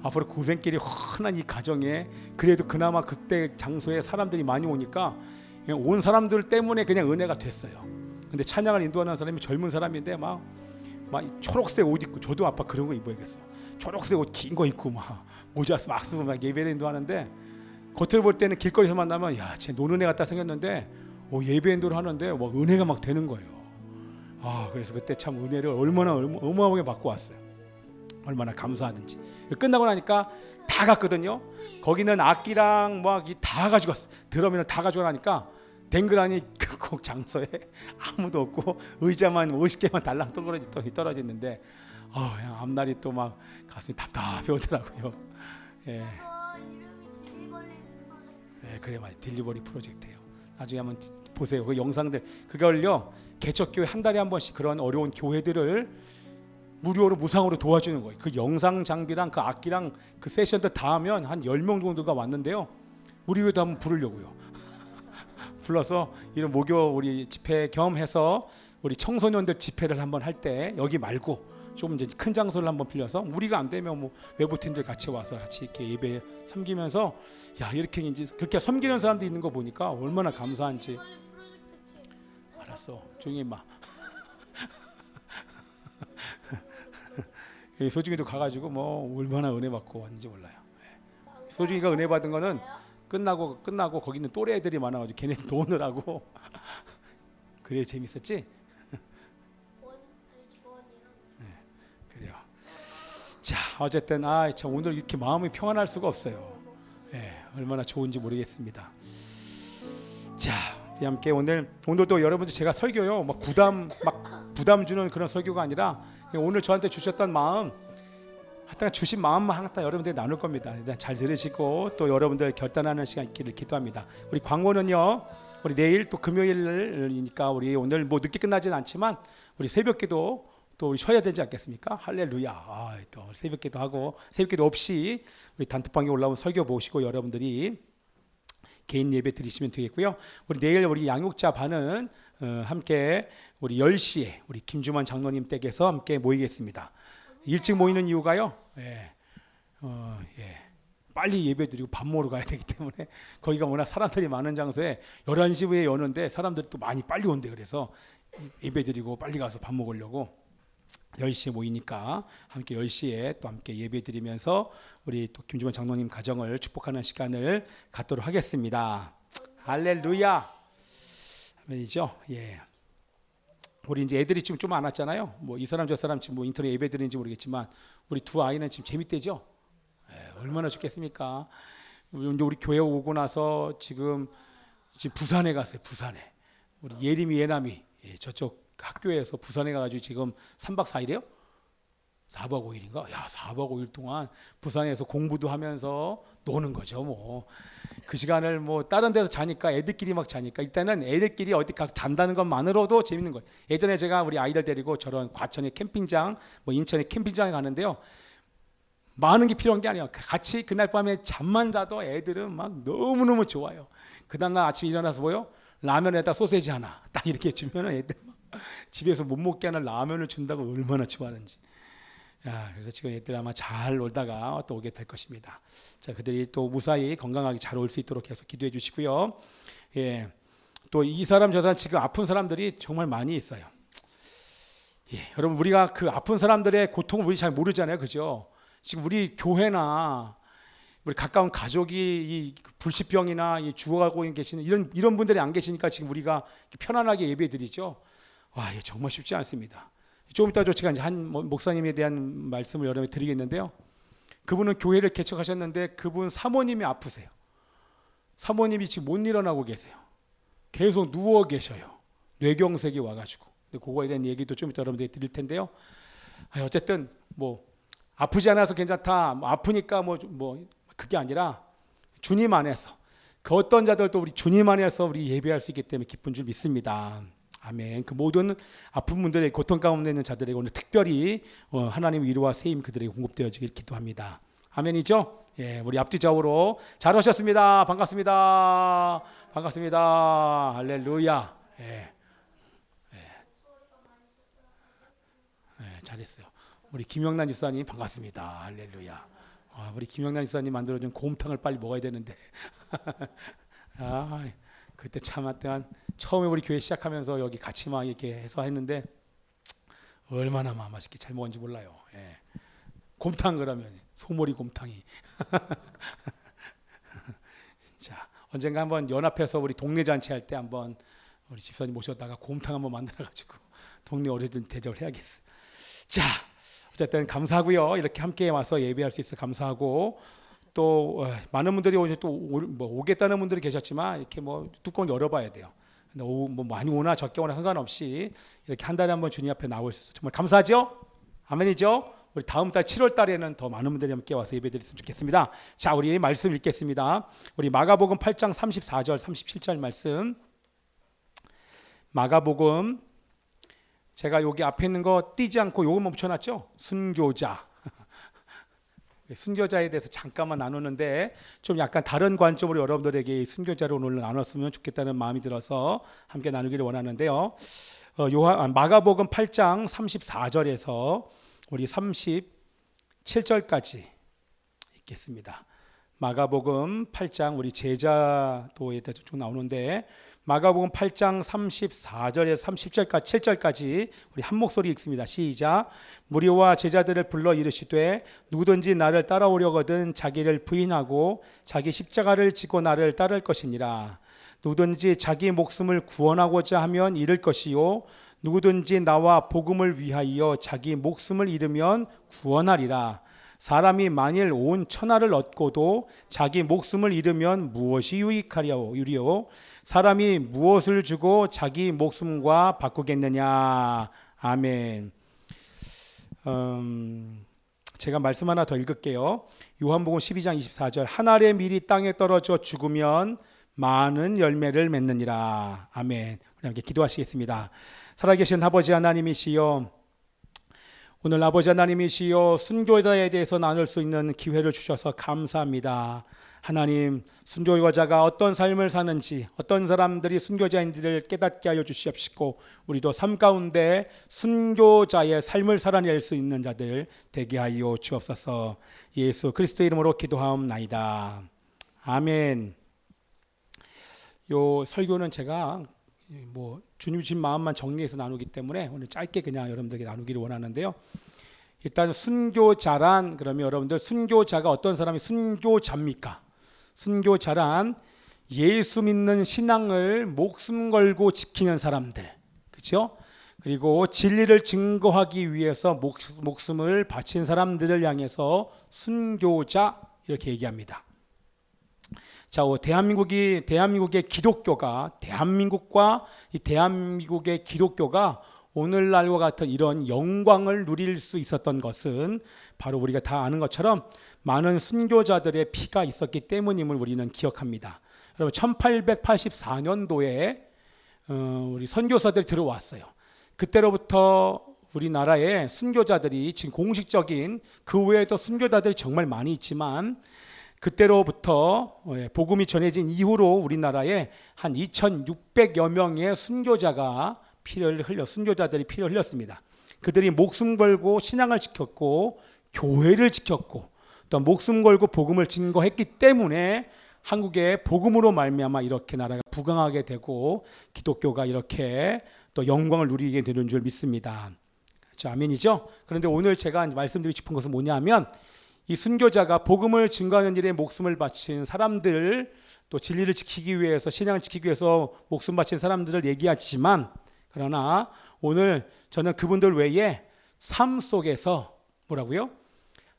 앞으로 고생길이 훤한 이 가정에 그래도 그나마 그때 장소에 사람들이 많이 오니까 그냥 온 사람들 때문에 그냥 은혜가 됐어요. 근데 찬양을 인도하는 사람이 젊은 사람인데 막 초록색 옷 입고, 저도 아빠 그런 거 입어야겠어. 초록색 옷 긴 거 입고 막 모자 막 쓰고 막 예배를 인도하는데 겉으로 볼 때는 길거리에서 만나면 쟤 노는 애 같다 생겼는데 예배 인도를 하는데 막 은혜가 막 되는 거예요. 그래서 그때 참 은혜를 얼마나 어마어마하게 받고 왔어요. 얼마나 감사하든지. 끝나고 나니까 다 갔거든요. 거기는 악기랑 막 다 가지고 갔어. 드럼이랑 다 가지고 가니까 댕그라니 그 장소에 아무도 없고 의자만 50개만 달랑 떨어졌는데 그냥 앞날이 또 막 가슴이 답답해 오더라고요. 이름이 딜리버리 프로젝트. 그래 맞아. 딜리버리 프로젝트예요. 나중에 한번 보세요. 그 영상들 그걸요. 개척교회 한 달에 한 번씩 그런 어려운 교회들을 무료로 무상으로 도와주는 거예요. 그 영상 장비랑 그 악기랑 그 세션들 다 하면 한 10명 정도가 왔는데요. 우리 교회도 한번 부르려고요. 불러서 이런 목요 우리 집회 겸해서 우리 청소년들 집회를 한번 할 때 여기 말고 좀 이제 큰 장소를 한번 빌려서 우리가 안 되면 뭐 외부 팀들 같이 와서 같이 이렇게 예배 섬기면서 이렇게 이제 그렇게 섬기는 사람도 있는 거 보니까 얼마나 감사한지. 알았어, 조용히 마. 소중이도 가가지고 뭐 얼마나 은혜 받고 왔는지 몰라요. 소중이가 은혜 받은 거는 끝나고 거기 있는 또래 애들이 많아가지고 걔네들 노느라고. 그래 재밌었지? 그래요. 자 어쨌든 참 오늘 이렇게 마음이 평안할 수가 없어요. 얼마나 좋은지 모르겠습니다. 자 우리 함께 오늘도 여러분들 제가 설교요 막 부담 주는 그런 설교가 아니라 오늘 저한테 주셨던 마음, 하여튼 주신 마음만 항상 여러분들이 나눌 겁니다. 일단 잘 들으시고 또 여러분들 결단하는 시간 있기를 기도합니다. 우리 광고는요, 우리 내일 또 금요일이니까 우리 오늘 뭐 늦게 끝나진 않지만 우리 새벽기도 또 우리 쉬어야 되지 않겠습니까? 할렐루야. 또 새벽기도 하고 새벽기도 없이 우리 단톡방에 올라온 설교 보시고 여러분들이 개인 예배 드리시면 되겠고요. 우리 내일 우리 양육자 반은 함께 우리 10시에 우리 김주만 장로님 댁에서 함께 모이겠습니다. 일찍 모이는 이유가요. 빨리 예배드리고 밥 먹으러 가야 되기 때문에 거기가 워낙 사람들이 많은 장소에 11시 후에 여는데 사람들이 또 많이 빨리 온대. 그래서 예배드리고 빨리 가서 밥 먹으려고 10시에 모이니까 함께 10시에 또 함께 예배드리면서 우리 또 김주만 장로님 가정을 축복하는 시간을 갖도록 하겠습니다. 할렐루야. 아멘이죠. 우리 이제 애들이 지금 좀 안 왔잖아요. 뭐 이 사람 저 사람 지금 뭐 인터넷 예배 드리는지 모르겠지만 우리 두 아이는 지금 재밌대죠. 얼마나 좋겠습니까? 우리 교회 오고 나서 지금 부산에 갔어요. 부산에 우리 예림이 예남이 저쪽 학교에서 부산에 가가지고 지금 3박 4일이에요. 4박 5일인가? 야, 4박 5일 동안 부산에서 공부도 하면서 노는 거죠. 뭐 그 시간을 뭐 다른 데서 자니까 애들끼리 막 자니까 일단은 애들끼리 어디 가서 잔다는 것만으로도 재밌는 거예요. 예전에 제가 우리 아이들 데리고 저런 과천의 캠핑장, 뭐 인천의 캠핑장에 가는데요. 많은 게 필요한 게 아니에요. 같이 그날 밤에 잠만 자도 애들은 막 너무너무 좋아요. 그 다음날 아침에 일어나서 뭐요? 라면에다 소세지 하나 딱 이렇게 주면 애들 막 집에서 못 먹게 하는 라면을 준다고 얼마나 좋아하는지. 야, 그래서 지금 애들 아마 잘 놀다가 또 오게 될 것입니다. 자, 그들이 또 무사히 건강하게 잘 올 수 있도록 해서 기도해 주시고요. 예, 또 이 사람 저 사람 지금 아픈 사람들이 정말 많이 있어요. 예, 여러분 우리가 그 아픈 사람들의 고통을 우리 잘 모르잖아요, 그죠? 지금 우리 교회나 우리 가까운 가족이 이 불치병이나 이 죽어가고 계시는 이런 분들이 안 계시니까 지금 우리가 편안하게 예배드리죠. 와, 이게 정말 쉽지 않습니다. 조금 이따 제가 이제 한 목사님에 대한 말씀을 여러분께 드리겠는데요. 그분은 교회를 개척하셨는데 그분 사모님이 아프세요. 사모님이 지금 못 일어나고 계세요. 계속 누워 계셔요. 뇌경색이 와가지고. 그거에 대한 얘기도 좀 이따 여러분들이 드릴 텐데요. 어쨌든 뭐 아프지 않아서 괜찮다. 뭐 아프니까 뭐 그게 아니라 주님 안에서 그 어떤 자들도 우리 주님 안에서 우리 예배할 수 있기 때문에 기쁜 줄 믿습니다. 아멘. 그 모든 아픈 분들의 고통 가운데 있는 자들에게 오늘 특별히 하나님의 위로와 세임 그들에게 공급되어지길 기도합니다. 아멘이죠? 예, 우리 앞뒤 좌우로 잘 오셨습니다. 반갑습니다. 반갑습니다. 할렐루야. 예, 잘했어요. 우리 김영란 집사님 반갑습니다. 할렐루야. 우리 김영란 집사님 만들어준 곰탕을 빨리 먹어야 되는데. 그때 참 처음에 우리 교회 시작하면서 여기 같이 막 이렇게 해서 했는데 얼마나 맛있게 잘 먹었는지 몰라요. 예. 곰탕 그러면 소머리 곰탕이. 자, 언젠가 한번 연합해서 우리 동네 잔치 할 때 한번 우리 집사님 모셨다가 곰탕 한번 만들어가지고 동네 어르신 대접을 해야겠어. 자, 어쨌든 감사하고요. 이렇게 함께 와서 예배할 수 있어 감사하고. 또 많은 분들이 오겠다는 분들이 계셨지만 이렇게 뭐 뚜껑 열어봐야 돼요. 근데 뭐 많이 오나 적게 오나 상관없이 이렇게 한 달에 한번 주님 앞에 나올 수 있어서 정말 감사하죠. 아멘이죠. 우리 다음 달 7월 달에는 더 많은 분들이 함께 와서 예배드렸으면 좋겠습니다. 자, 우리 말씀 읽겠습니다. 우리 마가복음 8장 34절 37절 말씀. 마가복음 제가 여기 앞에 있는 거 띄지 않고 요것만 붙여놨죠. 순교자. 순교자에 대해서 잠깐만 나누는데 좀 약간 다른 관점으로 여러분들에게 순교자를 오늘 나눴으면 좋겠다는 마음이 들어서 함께 나누기를 원하는데요. 마가복음 8장 34절에서 우리 37절까지 읽겠습니다. 마가복음 8장 우리 제자도에 대해서 쭉 나오는데 마가복음 8장 34절에서 30절까지 7절까지 우리 한 목소리 읽습니다. 시작. 무리와 제자들을 불러 이르시되 누구든지 나를 따라오려거든 자기를 부인하고 자기 십자가를 지고 나를 따를 것이니라. 누구든지 자기 목숨을 구원하고자 하면 잃을 것이요 누구든지 나와 복음을 위하여 자기 목숨을 잃으면 구원하리라. 사람이 만일 온 천하를 얻고도 자기 목숨을 잃으면 무엇이 유익하리요? 사람이 무엇을 주고 자기 목숨과 바꾸겠느냐? 아멘. 제가 말씀 하나 더 읽을게요. 요한복음 12장 24절. 한 알의 밀이 땅에 떨어져 죽으면 많은 열매를 맺느니라. 아멘. 우리 함께 기도하시겠습니다. 살아계신 아버지 하나님이시여, 오늘 아버지 하나님이시여 순교자에 대해서 나눌 수 있는 기회를 주셔서 감사합니다. 하나님, 순교자가 어떤 삶을 사는지, 어떤 사람들이 순교자인지를 깨닫게 하여 주시옵시고 우리도 삶 가운데 순교자의 삶을 살아낼 수 있는 자들 되게 하여 주옵소서. 예수 그리스도의 이름으로 기도하옵나이다. 아멘. 요 설교는 제가 주님 주신 마음만 정리해서 나누기 때문에 오늘 짧게 그냥 여러분들에게 나누기를 원하는데요. 일단 순교자란, 그러면 여러분들 순교자가 어떤 사람이 순교자입니까? 순교자란 예수 믿는 신앙을 목숨 걸고 지키는 사람들, 그렇죠? 그리고 진리를 증거하기 위해서 목숨을 바친 사람들을 향해서 순교자 이렇게 얘기합니다. 자, 대한민국의 기독교가 대한민국의 기독교가 오늘날과 같은 이런 영광을 누릴 수 있었던 것은 바로 우리가 다 아는 것처럼 많은 순교자들의 피가 있었기 때문임을 우리는 기억합니다. 여러분 1884년도에 우리 선교사들이 들어왔어요. 그때로부터 우리나라에 순교자들이 지금 공식적인, 그 외에도 순교자들이 정말 많이 있지만 그때로부터 복음이 전해진 이후로 우리나라에 한 2,600여 명의 순교자들이 피를 흘렸습니다. 그들이 목숨 걸고 신앙을 지켰고 교회를 지켰고 또 목숨 걸고 복음을 증거했기 때문에 한국의 복음으로 말미암아 이렇게 나라가 부강하게 되고 기독교가 이렇게 또 영광을 누리게 되는 줄 믿습니다. 그렇죠? 아멘이죠? 그런데 오늘 제가 말씀드리고 싶은 것은 뭐냐면 이 순교자가 복음을 증거하는 일에 목숨을 바친 사람들, 또 진리를 지키기 위해서, 신앙을 지키기 위해서 목숨 바친 사람들을 얘기하지만, 그러나 오늘 저는 그분들 외에 삶 속에서 뭐라고요?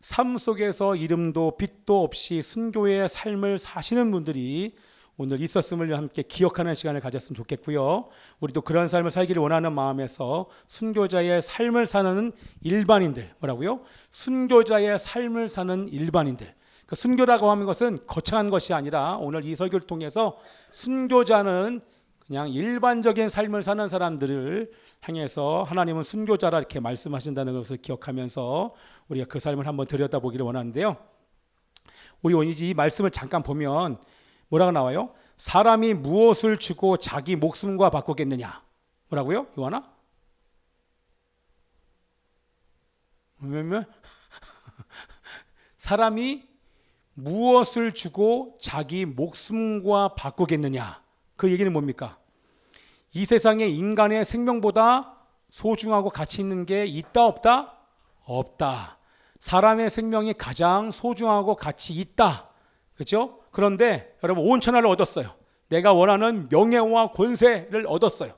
삶 속에서 이름도 빛도 없이 순교의 삶을 사시는 분들이 오늘 있었음을 함께 기억하는 시간을 가졌으면 좋겠고요. 우리도 그런 삶을 살기를 원하는 마음에서 순교자의 삶을 사는 일반인들, 뭐라고요? 순교자의 삶을 사는 일반인들. 그 순교라고 하는 것은 거창한 것이 아니라 오늘 이 설교를 통해서 순교자는 그냥 일반적인 삶을 사는 사람들을 향해서 하나님은 순교자라 이렇게 말씀하신다는 것을 기억하면서 우리가 그 삶을 한번 들여다보기를 원하는데요. 우리 오늘 이 말씀을 잠깐 보면 뭐라고 나와요? 사람이 무엇을 주고 자기 목숨과 바꾸겠느냐? 뭐라고요? 요한아? 사람이 무엇을 주고 자기 목숨과 바꾸겠느냐? 그 얘기는 뭡니까? 이 세상에 인간의 생명보다 소중하고 가치 있는 게 있다 없다? 없다. 사람의 생명이 가장 소중하고 가치 있다. 그렇죠? 그런데 여러분 온천하를 얻었어요. 내가 원하는 명예와 권세를 얻었어요.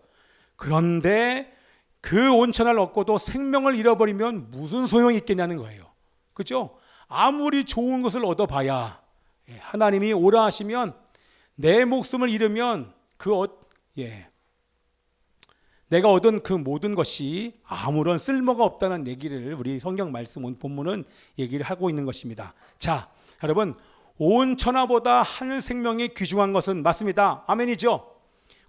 그런데 그 온천을 얻고도 생명을 잃어버리면 무슨 소용이 있겠냐는 거예요. 그렇죠? 아무리 좋은 것을 얻어봐야 하나님이 오라 하시면 내 목숨을 잃으면 내가 얻은 그 모든 것이 아무런 쓸모가 없다는 얘기를 우리 성경 말씀 본문은 얘기를 하고 있는 것입니다. 자, 여러분 온 천하보다 한 생명이 귀중한 것은 맞습니다. 아멘이죠?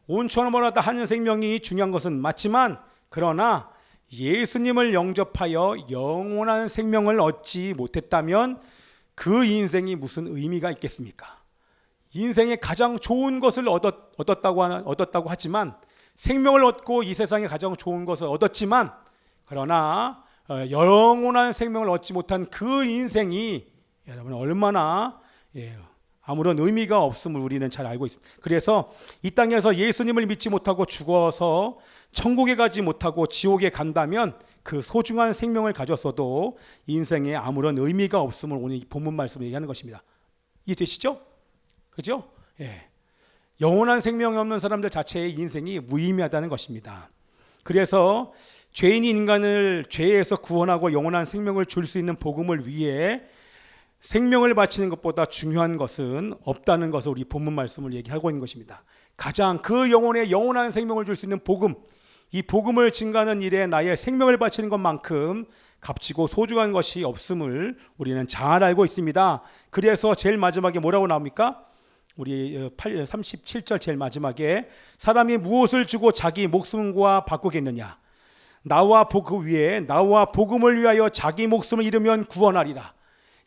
온 천하보다 한 생명이 중요한 것은 맞지만 그러나 예수님을 영접하여 영원한 생명을 얻지 못했다면 그 인생이 무슨 의미가 있겠습니까? 인생의 가장 좋은 것을 얻었다고 하지만 생명을 얻고 이 세상에 가장 좋은 것을 얻었지만 그러나 영원한 생명을 얻지 못한 그 인생이 여러분 얼마나 아무런 의미가 없음을 우리는 잘 알고 있습니다. 그래서 이 땅에서 예수님을 믿지 못하고 죽어서 천국에 가지 못하고 지옥에 간다면 그 소중한 생명을 가졌어도 인생에 아무런 의미가 없음을 오늘 이 본문 말씀을 얘기하는 것입니다. 이해되시죠? 그죠? 영원한 생명이 없는 사람들 자체의 인생이 무의미하다는 것입니다. 그래서 죄인인 인간을 죄에서 구원하고 영원한 생명을 줄 수 있는 복음을 위해 생명을 바치는 것보다 중요한 것은 없다는 것을 우리 본문 말씀을 얘기하고 있는 것입니다. 가장 그 영원한 생명을 줄 수 있는 복음, 이 복음을 증거하는 일에 나의 생명을 바치는 것만큼 값지고 소중한 것이 없음을 우리는 잘 알고 있습니다. 그래서 제일 마지막에 뭐라고 나옵니까? 우리 37절 제일 마지막에 사람이 무엇을 주고 자기 목숨과 바꾸겠느냐? 나와 복음을 위하여 자기 목숨을 잃으면 구원하리라.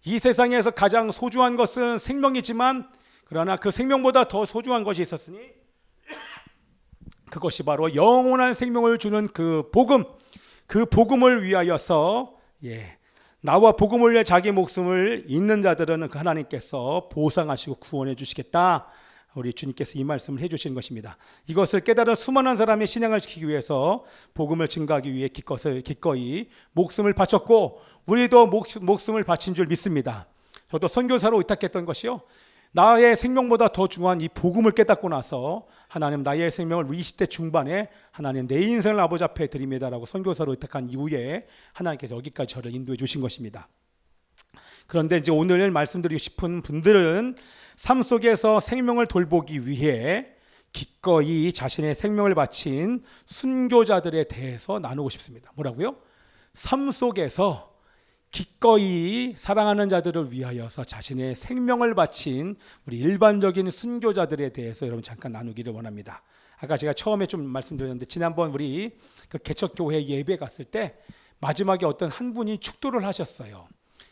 이 세상에서 가장 소중한 것은 생명이지만 그러나 그 생명보다 더 소중한 것이 있었으니 그것이 바로 영원한 생명을 주는 그 복음을 위하여서 나와 복음을 위해 자기 목숨을 잃는 자들은 그 하나님께서 보상하시고 구원해 주시겠다. 우리 주님께서 이 말씀을 해주시는 것입니다. 이것을 깨달은 수많은 사람의 신앙을 지키기 위해서 복음을 증거하기 위해 기꺼이 목숨을 바쳤고 우리도 목숨을 바친 줄 믿습니다. 저도 선교사로 의탁했던 것이요, 나의 생명보다 더 중요한 이 복음을 깨닫고 나서 하나님 나의 생명을 20대 중반에 하나님 내 인생을 아버지 앞에 드립니다라고 선교사로 의탁한 이후에 하나님께서 여기까지 저를 인도해 주신 것입니다. 그런데 이제 오늘 말씀드리고 싶은 분들은 삶 속에서 생명을 돌보기 위해 기꺼이 자신의 생명을 바친 순교자들에 대해서 나누고 싶습니다. 뭐라고요? 삶 속에서 기꺼이 사랑하는 자들을 위하여서 자신의 생명을 바친 우리 일반적인 순교자들에 대해서 여러분 잠깐 나누기를 원합니다. 아까 제가 처음에 좀 말씀드렸는데 지난번 우리 그 개척교회 예배 갔을 때 마지막에 어떤 한 분이 축도를 하셨어요.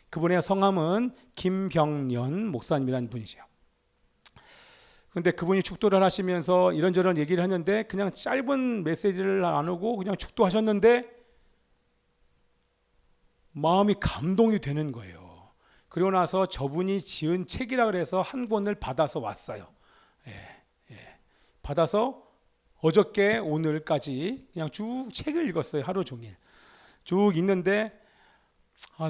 그분의 성함은 김병년 목사님이라는 분이죠. 근데 그분이 축도를 하시면서 이런저런 얘기를 했는데 그냥 짧은 메시지를 나누고 그냥 축도하셨는데 마음이 감동이 되는 거예요. 그리고 나서 저분이 지은 책이라 그래서 한 권을 받아서 왔어요. 받아서 어저께 오늘까지 그냥 쭉 책을 읽었어요. 하루 종일 쭉 읽는데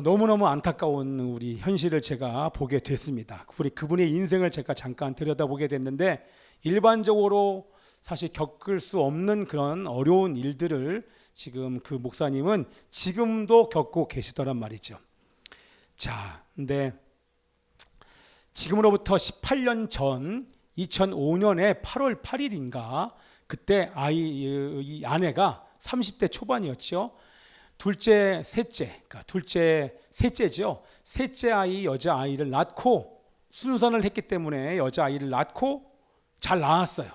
너무너무 안타까운 우리 현실을 제가 보게 됐습니다. 우리 그분의 인생을 제가 잠깐 들여다보게 됐는데 일반적으로 사실 겪을 수 없는 그런 어려운 일들을 지금 그 목사님은 지금도 겪고 계시더란 말이죠. 자, 근데 지금으로부터 18년 전 2005년에 8월 8일인가 그때 이 아내가 30대 초반이었죠. 셋째죠. 셋째 아이 여자아이를 낳고 순산을 했기 때문에 여자아이를 낳고 잘 낳았어요.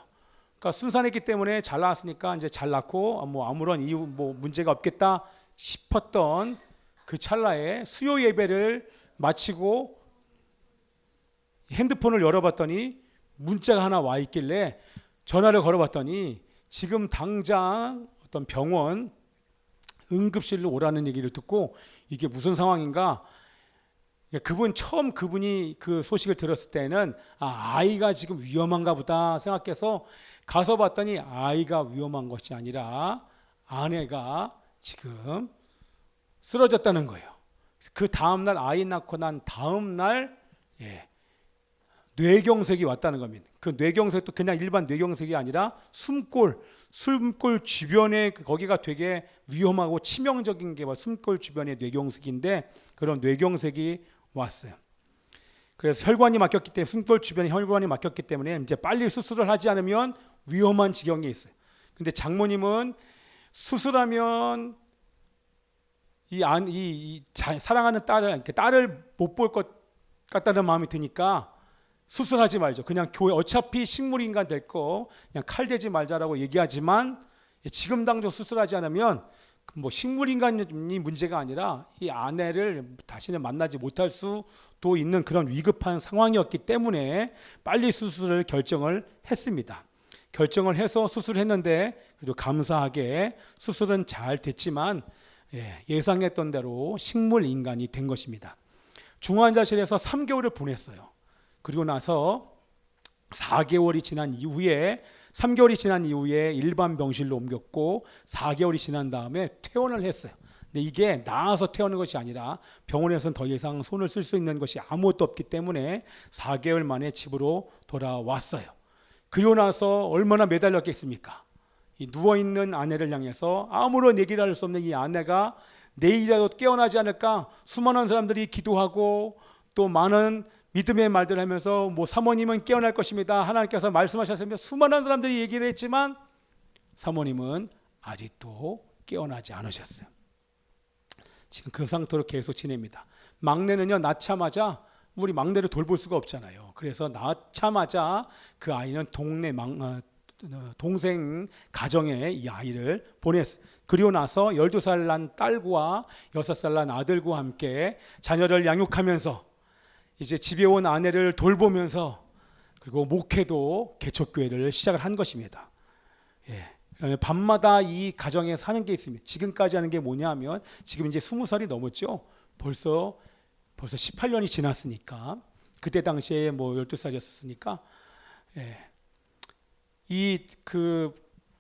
그러니까 순산했기 때문에 잘 낳았으니까 이제 잘 낳고 아무런 이유 문제가 없겠다 싶었던 그 찰나에 수요 예배를 마치고 핸드폰을 열어봤더니 문자가 하나 와 있길래 전화를 걸어봤더니 지금 당장 어떤 병원 응급실로 오라는 얘기를 듣고 이게 무슨 상황인가? 그분이 그 소식을 들었을 때는 아이가 지금 위험한가 보다 생각해서 가서 봤더니 아이가 위험한 것이 아니라 아내가 지금 쓰러졌다는 거예요. 그 다음날 아이 낳고 난 다음날 뇌경색이 왔다는 겁니다. 그 뇌경색도 그냥 일반 뇌경색이 아니라 숨골 주변에 거기가 되게 위험하고 치명적인 게 숨골 주변의 뇌경색인데 그런 뇌경색이 왔어요. 그래서 혈관이 막혔기 때문에 숨골 주변에 혈관이 막혔기 때문에 이제 빨리 수술을 하지 않으면 위험한 지경에 있어요. 근데 장모님은 수술하면 사랑하는 딸을 못 볼 것 같다는 마음이 드니까 수술하지 말죠. 그냥 교회 어차피 식물인간 될 거 그냥 칼 대지 말자라고 얘기하지만 지금 당장 수술하지 않으면 식물인간이 문제가 아니라 이 아내를 다시는 만나지 못할 수도 있는 그런 위급한 상황이었기 때문에 빨리 수술을 결정을 했습니다. 결정을 해서 수술했는데 그래도 감사하게 수술은 잘 됐지만 예상했던 대로 식물인간이 된 것입니다. 중환자실에서 3개월을 보냈어요. 그리고 나서 3개월이 지난 이후에 일반 병실로 옮겼고 4개월이 지난 다음에 퇴원을 했어요. 근데 이게 나아서 퇴원한 것이 아니라 병원에서는 더 이상 손을 쓸 수 있는 것이 아무것도 없기 때문에 4개월 만에 집으로 돌아왔어요. 그리고 나서 얼마나 매달렸겠습니까? 이 누워있는 아내를 향해서 아무런 얘기를 할 수 없는 이 아내가 내일이라도 깨어나지 않을까 수많은 사람들이 기도하고 또 많은 믿음의 말들을 하면서 사모님은 깨어날 것입니다. 하나님께서 말씀하셨으며 수많은 사람들이 얘기를 했지만 사모님은 아직도 깨어나지 않으셨어요. 지금 그 상태로 계속 지냅니다. 막내는요 낳자마자 우리 막내를 돌볼 수가 없잖아요. 그래서 낳자마자 그 아이는 동생 가정에 이 아이를 보냈어요. 그리고 나서 12살 난 딸과 6살 난 아들과 함께 자녀를 양육하면서 이제 집에 온 아내를 돌보면서 그리고 목회도 개척교회를 시작을 한 것입니다. 밤마다 이 가정에 사는 게 있습니다. 지금까지 하는 게 뭐냐면 지금 이제 20살이 넘었죠. 벌써 18년이 지났으니까 그때 당시에 12살이었으니까 이 그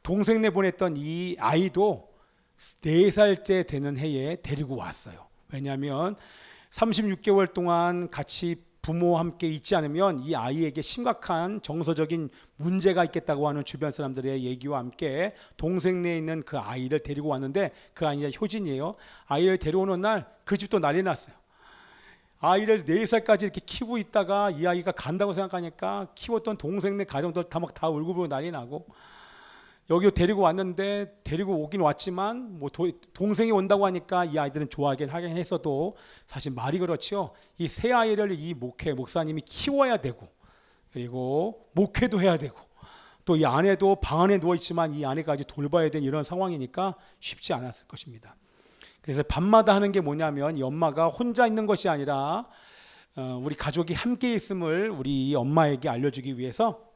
동생네 보냈던 이 아이도 4살째 되는 해에 데리고 왔어요. 왜냐하면 36개월 동안 같이 부모와 함께 있지 않으면 이 아이에게 심각한 정서적인 문제가 있겠다고 하는 주변 사람들의 얘기와 함께 동생네에 있는 그 아이를 데리고 왔는데 그 아이가 효진이에요. 아이를 데려오는 날 그 집도 난리 났어요. 아이를 4살까지 이렇게 키우고 있다가 이 아이가 간다고 생각하니까 키웠던 동생네 가정들 다 울고불고 난리 나고, 여기 데리고 왔는데 데리고 오긴 왔지만 뭐 동생이 온다고 하니까 이 아이들은 좋아하긴 하긴 했어도 사실 말이 그렇지요. 이 새 아이를 이 목사님이 키워야 되고, 그리고 목회도 해야 되고, 또 이 아내도 방 안에 누워 있지만 이 아내까지 돌봐야 되는 이런 상황이니까 쉽지 않았을 것입니다. 그래서 밤마다 하는 게 뭐냐면, 이 엄마가 혼자 있는 것이 아니라 우리 가족이 함께 있음을 우리 엄마에게 알려주기 위해서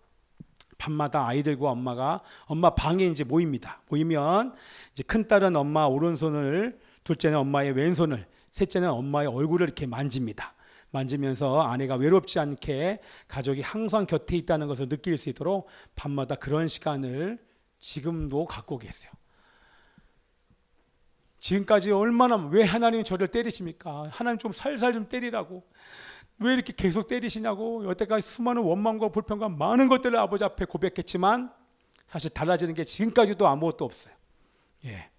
밤마다 아이들과 엄마 방에 이제 모입니다. 모이면 이제 큰 딸은 엄마 오른손을, 둘째는 엄마의 왼손을, 셋째는 엄마의 얼굴을 이렇게 만집니다. 만지면서 아내가 외롭지 않게 가족이 항상 곁에 있다는 것을 느낄 수 있도록 밤마다 그런 시간을 지금도 갖고 계세요. 지금까지 얼마나, 왜 하나님이 저를 때리십니까? 하나님 좀 살살 좀 때리라고, 왜 이렇게 계속 때리시냐고 여태까지 수많은 원망과 불평과 많은 것들을 아버지 앞에 고백했지만 사실 달라지는 게 지금까지도 아무것도 없어요. 예.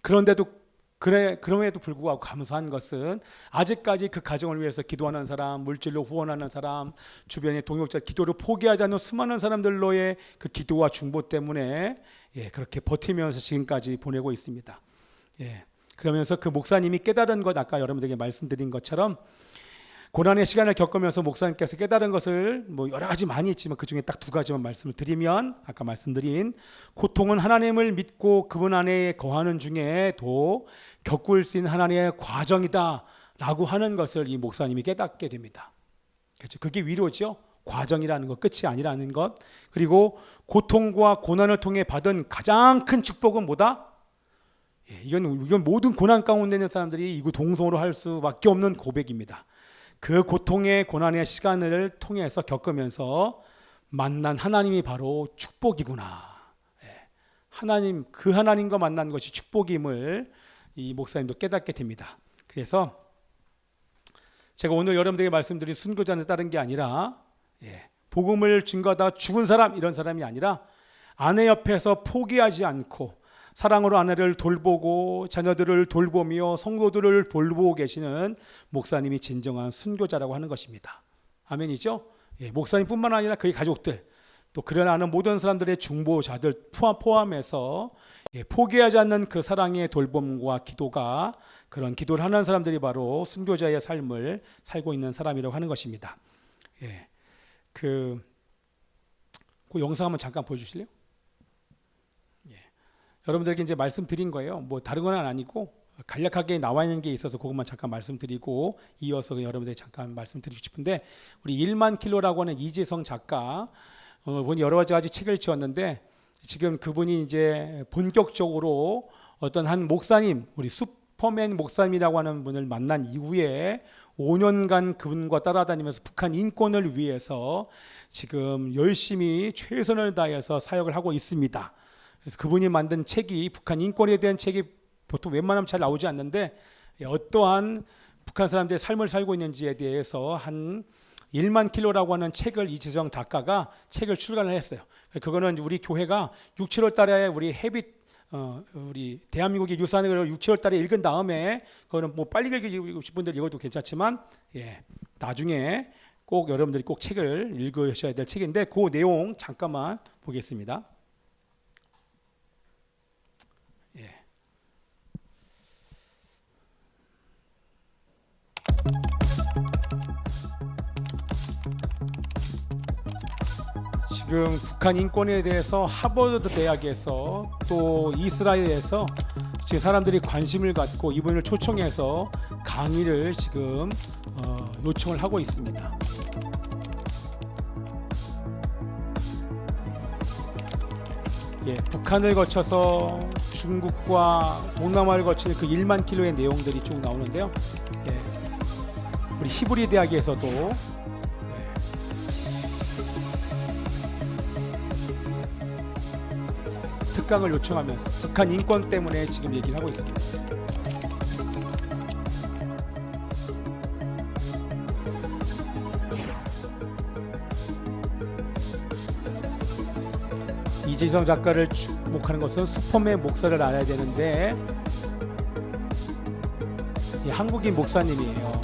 그럼에도 불구하고 감사한 것은 아직까지 그 가정을 위해서 기도하는 사람, 물질로 후원하는 사람, 주변의 동역자, 기도를 포기하지 않는 수많은 사람들로의 그 기도와 중보 때문에 그렇게 버티면서 지금까지 보내고 있습니다. 그러면서 그 목사님이 깨달은 것, 아까 여러분들에게 말씀드린 것처럼 고난의 시간을 겪으면서 목사님께서 깨달은 것을 뭐 여러 가지 많이 있지만 그 중에 딱 2가지만 말씀을 드리면, 아까 말씀드린 고통은 하나님을 믿고 그분 안에 거하는 중에도 겪을 수 있는 하나님의 과정이다라고 하는 것을 이 목사님이 깨닫게 됩니다. 그렇죠? 그게 위로죠. 과정이라는 것, 끝이 아니라는 것. 그리고 고통과 고난을 통해 받은 가장 큰 축복은 뭐다? 이건 모든 고난 가운데 있는 사람들이 이거 동성으로 할 수밖에 없는 고백입니다. 그 고통의 고난의 시간을 통해서 겪으면서 만난 하나님이 바로 축복이구나. 그 하나님과 만난 것이 축복임을 이 목사님도 깨닫게 됩니다. 그래서 제가 오늘 여러분들에게 말씀드린 순교자는 다른 게 아니라 복음을 증거하다 죽은 사람, 이런 사람이 아니라 아내 옆에서 포기하지 않고 사랑으로 아내를 돌보고 자녀들을 돌보며 성도들을 돌보고 계시는 목사님이 진정한 순교자라고 하는 것입니다. 아멘이죠? 목사님뿐만 아니라 그의 가족들, 또 그를 아는 모든 사람들의 중보자들 포함해서 포기하지 않는 그 사랑의 돌봄과 기도가, 그런 기도를 하는 사람들이 바로 순교자의 삶을 살고 있는 사람이라고 하는 것입니다. 그 영상 한번 잠깐 보여주실래요? 여러분들에게 이제 말씀드린 거예요. 뭐 다른 건 아니고 간략하게 나와 있는 게 있어서 그것만 잠깐 말씀드리고 이어서 여러분들에게 잠깐 말씀드리고 싶은데, 우리 1만 킬로라고 하는 이재성 작가, 분이 여러 가지 책을 지었는데 지금 그분이 이제 본격적으로 어떤 한 목사님, 우리 슈퍼맨 목사님이라고 하는 분을 만난 이후에 5년간 그분과 따라다니면서 북한 인권을 위해서 지금 열심히 최선을 다해서 사역을 하고 있습니다. 그래서 그분이 만든 책이, 북한 인권에 대한 책이 보통 웬만하면 잘 나오지 않는데 어떠한 북한 사람들의 삶을 살고 있는지에 대해서 한 1만 킬로라고 하는 책을 이재성 작가가 책을 출간을 했어요. 그거는 우리 교회가 6, 7월 달에 우리 대한민국의 유산을 6, 7월 달에 읽은 다음에, 그거는 뭐 빨리 읽고 싶은 분들 읽어도 괜찮지만 나중에 꼭 여러분들이 꼭 책을 읽으셔야 될 책인데, 그 내용 잠깐만 보겠습니다. 지금 북한 인권에 대해서 하버드 대학에서 또 이스라엘에서 지금 사람들이 관심을 갖고 이분을 초청해서 강의를 지금 요청을 하고 있습니다. 북한을 거쳐서 중국과 동남아를 거치는 그 1만 킬로의 내용들이 쭉 나오는데요. 우리 히브리 대학에서도 특강을 요청하면서 북한 인권 때문에 지금 얘기를 하고 있습니다. 이재성 작가를 주목하는 것은 슈퍼맨 목사를 알아야 되는데, 한국인 목사님이에요.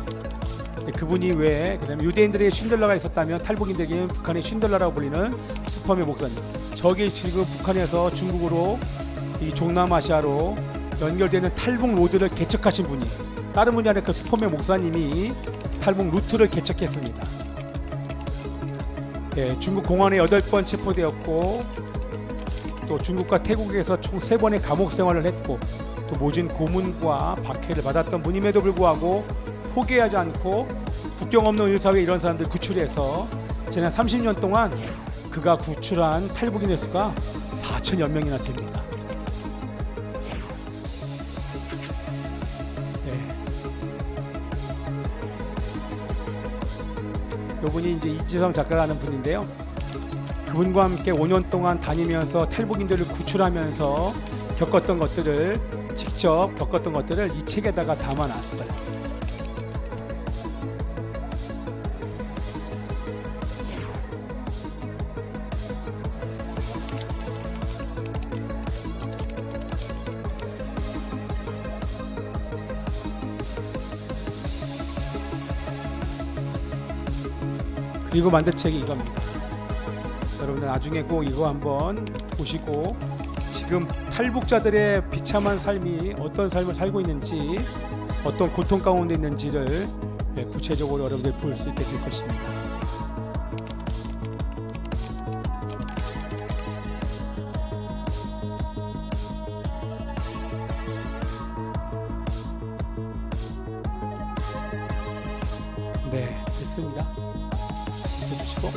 근데 그분이 왜 그러면 유대인들에게 쉰들라가 있었다면 탈북인들에게는 북한의 쉰들라라고 불리는 슈퍼맨 목사님, 저기 지금 북한에서 중국으로 이 동남아시아로 연결되는 탈북 로드를 개척하신 분이 다른 분이 아니라 그 슈퍼맨 목사님이 탈북 루트를 개척했습니다. 네, 중국 공안에 8번 체포되었고 또 중국과 태국에서 총 3번의 감옥 생활을 했고 또 모진 고문과 박해를 받았던 분임에도 불구하고 포기하지 않고 국경 없는 의사회 이런 사람들 구출해서 지난 30년 동안 그가 구출한 탈북인의 수가 4천여 명이나 됩니다. 이분이 이제 이지성 작가라는 분인데요. 그분과 함께 5년 동안 다니면서 탈북인들을 구출하면서 겪었던 것들을 직접 겪었던 것들을 이 책에다가 담아놨어요. 그리고 만든 책이 이겁니다. 여러분들 나중에 꼭 이거 한번 보시고 지금 탈북자들의 비참한 삶이 어떤 삶을 살고 있는지 어떤 고통 가운데 있는지를 구체적으로 여러분들 볼 수 있게 될 것입니다. 네, 됐습니다. 해주시고,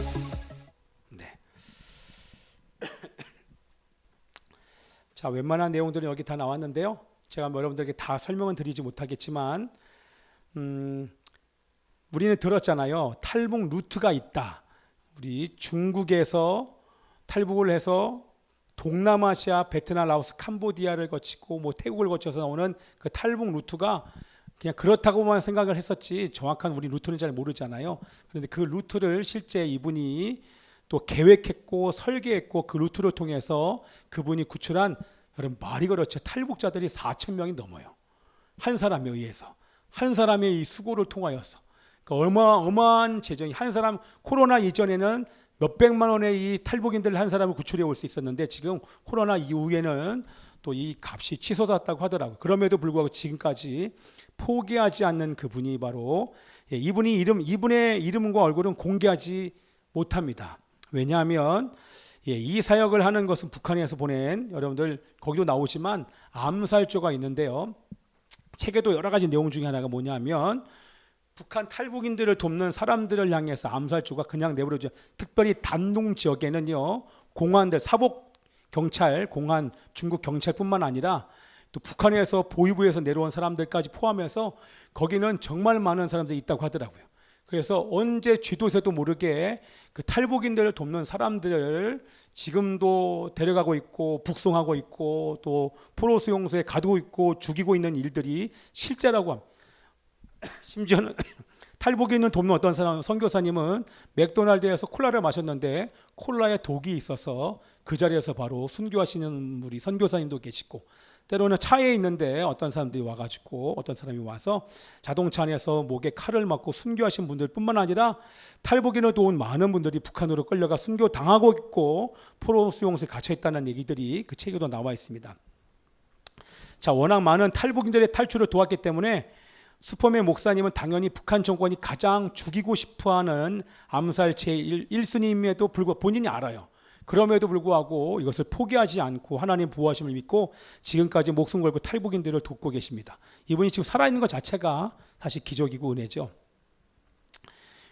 네. 자, 웬만한 내용들은 여기 다 나왔는데요. 제가 여러분들에게 다 설명은 드리지 못하겠지만, 우리는 들었잖아요. 탈북 루트가 있다. 우리 중국에서 탈북을 해서 동남아시아, 베트남, 라오스, 캄보디아를 거치고 뭐 태국을 거쳐서 나오는 그 탈북 루트가 그냥 그렇다고만 생각을 했었지 정확한 우리 루트는 잘 모르잖아요. 그런데 그 루트를 실제 이분이 또 계획했고 설계했고 그 루트를 통해서 그분이 구출한, 여러분 말이 그렇죠. 탈북자들이 4천 명이 넘어요. 한 사람에 의해서, 한 사람의 이 수고를 통하여서. 그러니까 어마어마한 재정이, 한 사람, 코로나 이전에는 몇백만 원의 이 탈북인들 한 사람을 구출해 올 수 있었는데 지금 코로나 이후에는 또 이 값이 치솟았다고 하더라고요. 그럼에도 불구하고 지금까지 포기하지 않는 그분이 바로 이분의 이름과 얼굴은 공개하지 못합니다. 왜냐하면 이 사역을 하는 것은 북한에서 보낸, 여러분들 거기도 나오지만 암살조가 있는데요. 책에도 여러 가지 내용 중에 하나가 뭐냐면 북한 탈북인들을 돕는 사람들을 향해서 암살조가 그냥 내버려져. 특별히 단동 지역에는요, 공안들, 사복 경찰, 공안, 중국 경찰뿐만 아니라 또 북한에서 보위부에서 내려온 사람들까지 포함해서 거기는 정말 많은 사람들이 있다고 하더라고요. 그래서 언제 쥐도새도 모르게 그 탈북인들을 돕는 사람들을 지금도 데려가고 있고 북송하고 있고 또 포로 수용소에 가두고 있고 죽이고 있는 일들이 실제라고 합니다. 심지어는 탈북인을 돕는 어떤 사람, 선교사님은 맥도날드에서 콜라를 마셨는데 콜라에 독이 있어서 그 자리에서 바로 순교하시는 우리 선교사님도 계시고, 때로는 차에 있는데 어떤 사람들이 와가지고 어떤 사람이 와서 자동차 안에서 목에 칼을 맞고 순교하신 분들 뿐만 아니라 탈북인을 도운 많은 분들이 북한으로 끌려가 순교 당하고 있고 포로 수용소에 갇혀 있다는 얘기들이 그 책에도 나와 있습니다. 자, 워낙 많은 탈북인들의 탈출을 도왔기 때문에 슈퍼맨 목사님은 당연히 북한 정권이 가장 죽이고 싶어하는 암살 제1순위임에도 불구하고 본인이 알아요. 그럼에도 불구하고 이것을 포기하지 않고 하나님 보호하심을 믿고 지금까지 목숨 걸고 탈북인들을 돕고 계십니다. 이분이 지금 살아있는 것 자체가 사실 기적이고 은혜죠.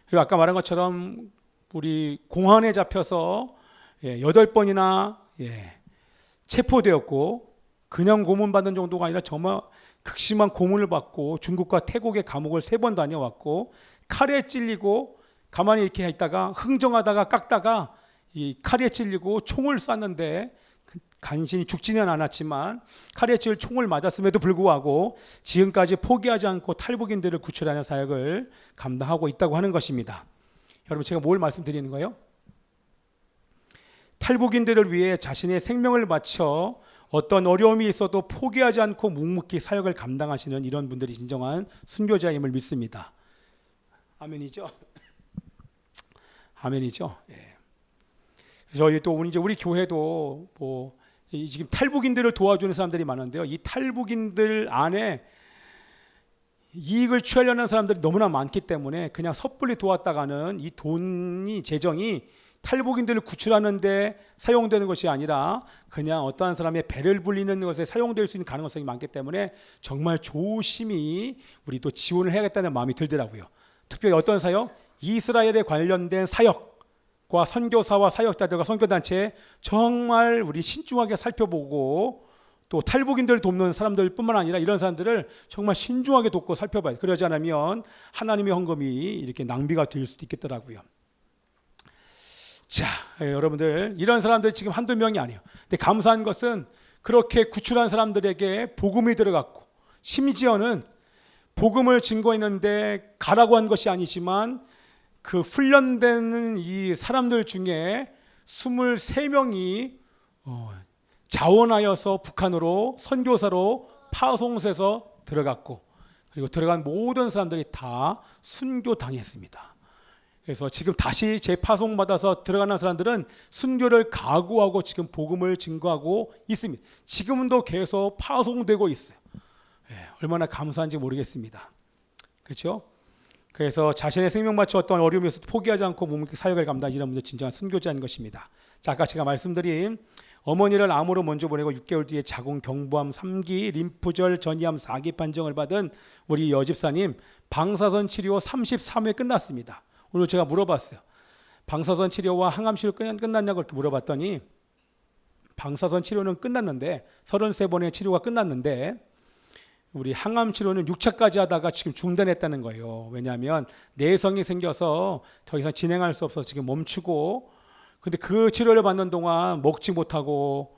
그리고 아까 말한 것처럼 우리 공안에 잡혀서 8번이나 체포되었고 그냥 고문받는 정도가 아니라 정말 극심한 고문을 받고 중국과 태국의 감옥을 3번 다녀왔고 칼에 찔리고 가만히 이렇게 있다가 흥정하다가 깎다가 이 칼에 찔리고 총을 쐈는데 간신히 죽지는 않았지만 칼에 찔 총을 맞았음에도 불구하고 지금까지 포기하지 않고 탈북인들을 구출하는 사역을 감당하고 있다고 하는 것입니다. 여러분, 제가 뭘 말씀드리는 거예요? 탈북인들을 위해 자신의 생명을 바쳐 어떤 어려움이 있어도 포기하지 않고 묵묵히 사역을 감당하시는 이런 분들이 진정한 순교자임을 믿습니다. 아멘이죠. 아멘이죠. 예. 저희 또 이제 우리 교회도 지금 탈북인들을 도와주는 사람들이 많은데요. 이 탈북인들 안에 이익을 취하려는 사람들이 너무나 많기 때문에 그냥 섣불리 도왔다가는 이 돈이 재정이 탈북인들을 구출하는 데 사용되는 것이 아니라 그냥 어떠한 사람의 배를 불리는 것에 사용될 수 있는 가능성이 많기 때문에 정말 조심히 우리 또 지원을 해야겠다는 마음이 들더라고요. 특별히 어떤 사역? 이스라엘에 관련된 사역과 선교사와 사역자들과 선교단체 정말 우리 신중하게 살펴보고 또 탈북인들을 돕는 사람들뿐만 아니라 이런 사람들을 정말 신중하게 돕고 살펴봐야 돼요. 그러지 않으면 하나님의 헌금이 이렇게 낭비가 될 수도 있겠더라고요. 자, 여러분들 이런 사람들 지금 한두 명이 아니에요. 근데 감사한 것은 그렇게 구출한 사람들에게 복음이 들어갔고 심지어는 복음을 증거했는데 가라고 한 것이 아니지만 그 훈련되는 이 사람들 중에 23명이 자원하여서 북한으로 선교사로 파송돼서 들어갔고 그리고 들어간 모든 사람들이 다 순교당했습니다. 그래서 지금 다시 재파송받아서 들어가는 사람들은 순교를 각오하고 지금 복음을 증거하고 있습니다. 지금도 계속 파송되고 있어요. 얼마나 감사한지 모르겠습니다. 그렇죠? 그래서 자신의 생명 바쳐 어떤 어려움에서 포기하지 않고 묵묵히 사역을 감당하는 이런 분들 진정한 순교자인 것입니다. 자, 아까 제가 말씀드린 어머니를 암으로 먼저 보내고 6개월 뒤에 자궁 경부암 3기, 림프절 전이암 4기 판정을 받은 우리 여집사님 방사선 치료 33회 끝났습니다. 오늘 제가 물어봤어요. 방사선 치료와 항암 치료 끝났냐고 이렇게 물어봤더니 방사선 치료는 끝났는데 33번의 치료가 끝났는데 우리 항암 치료는 6차까지 하다가 지금 중단했다는 거예요. 왜냐하면 내성이 생겨서 더 이상 진행할 수 없어서 지금 멈추고 근데 그 치료를 받는 동안 먹지 못하고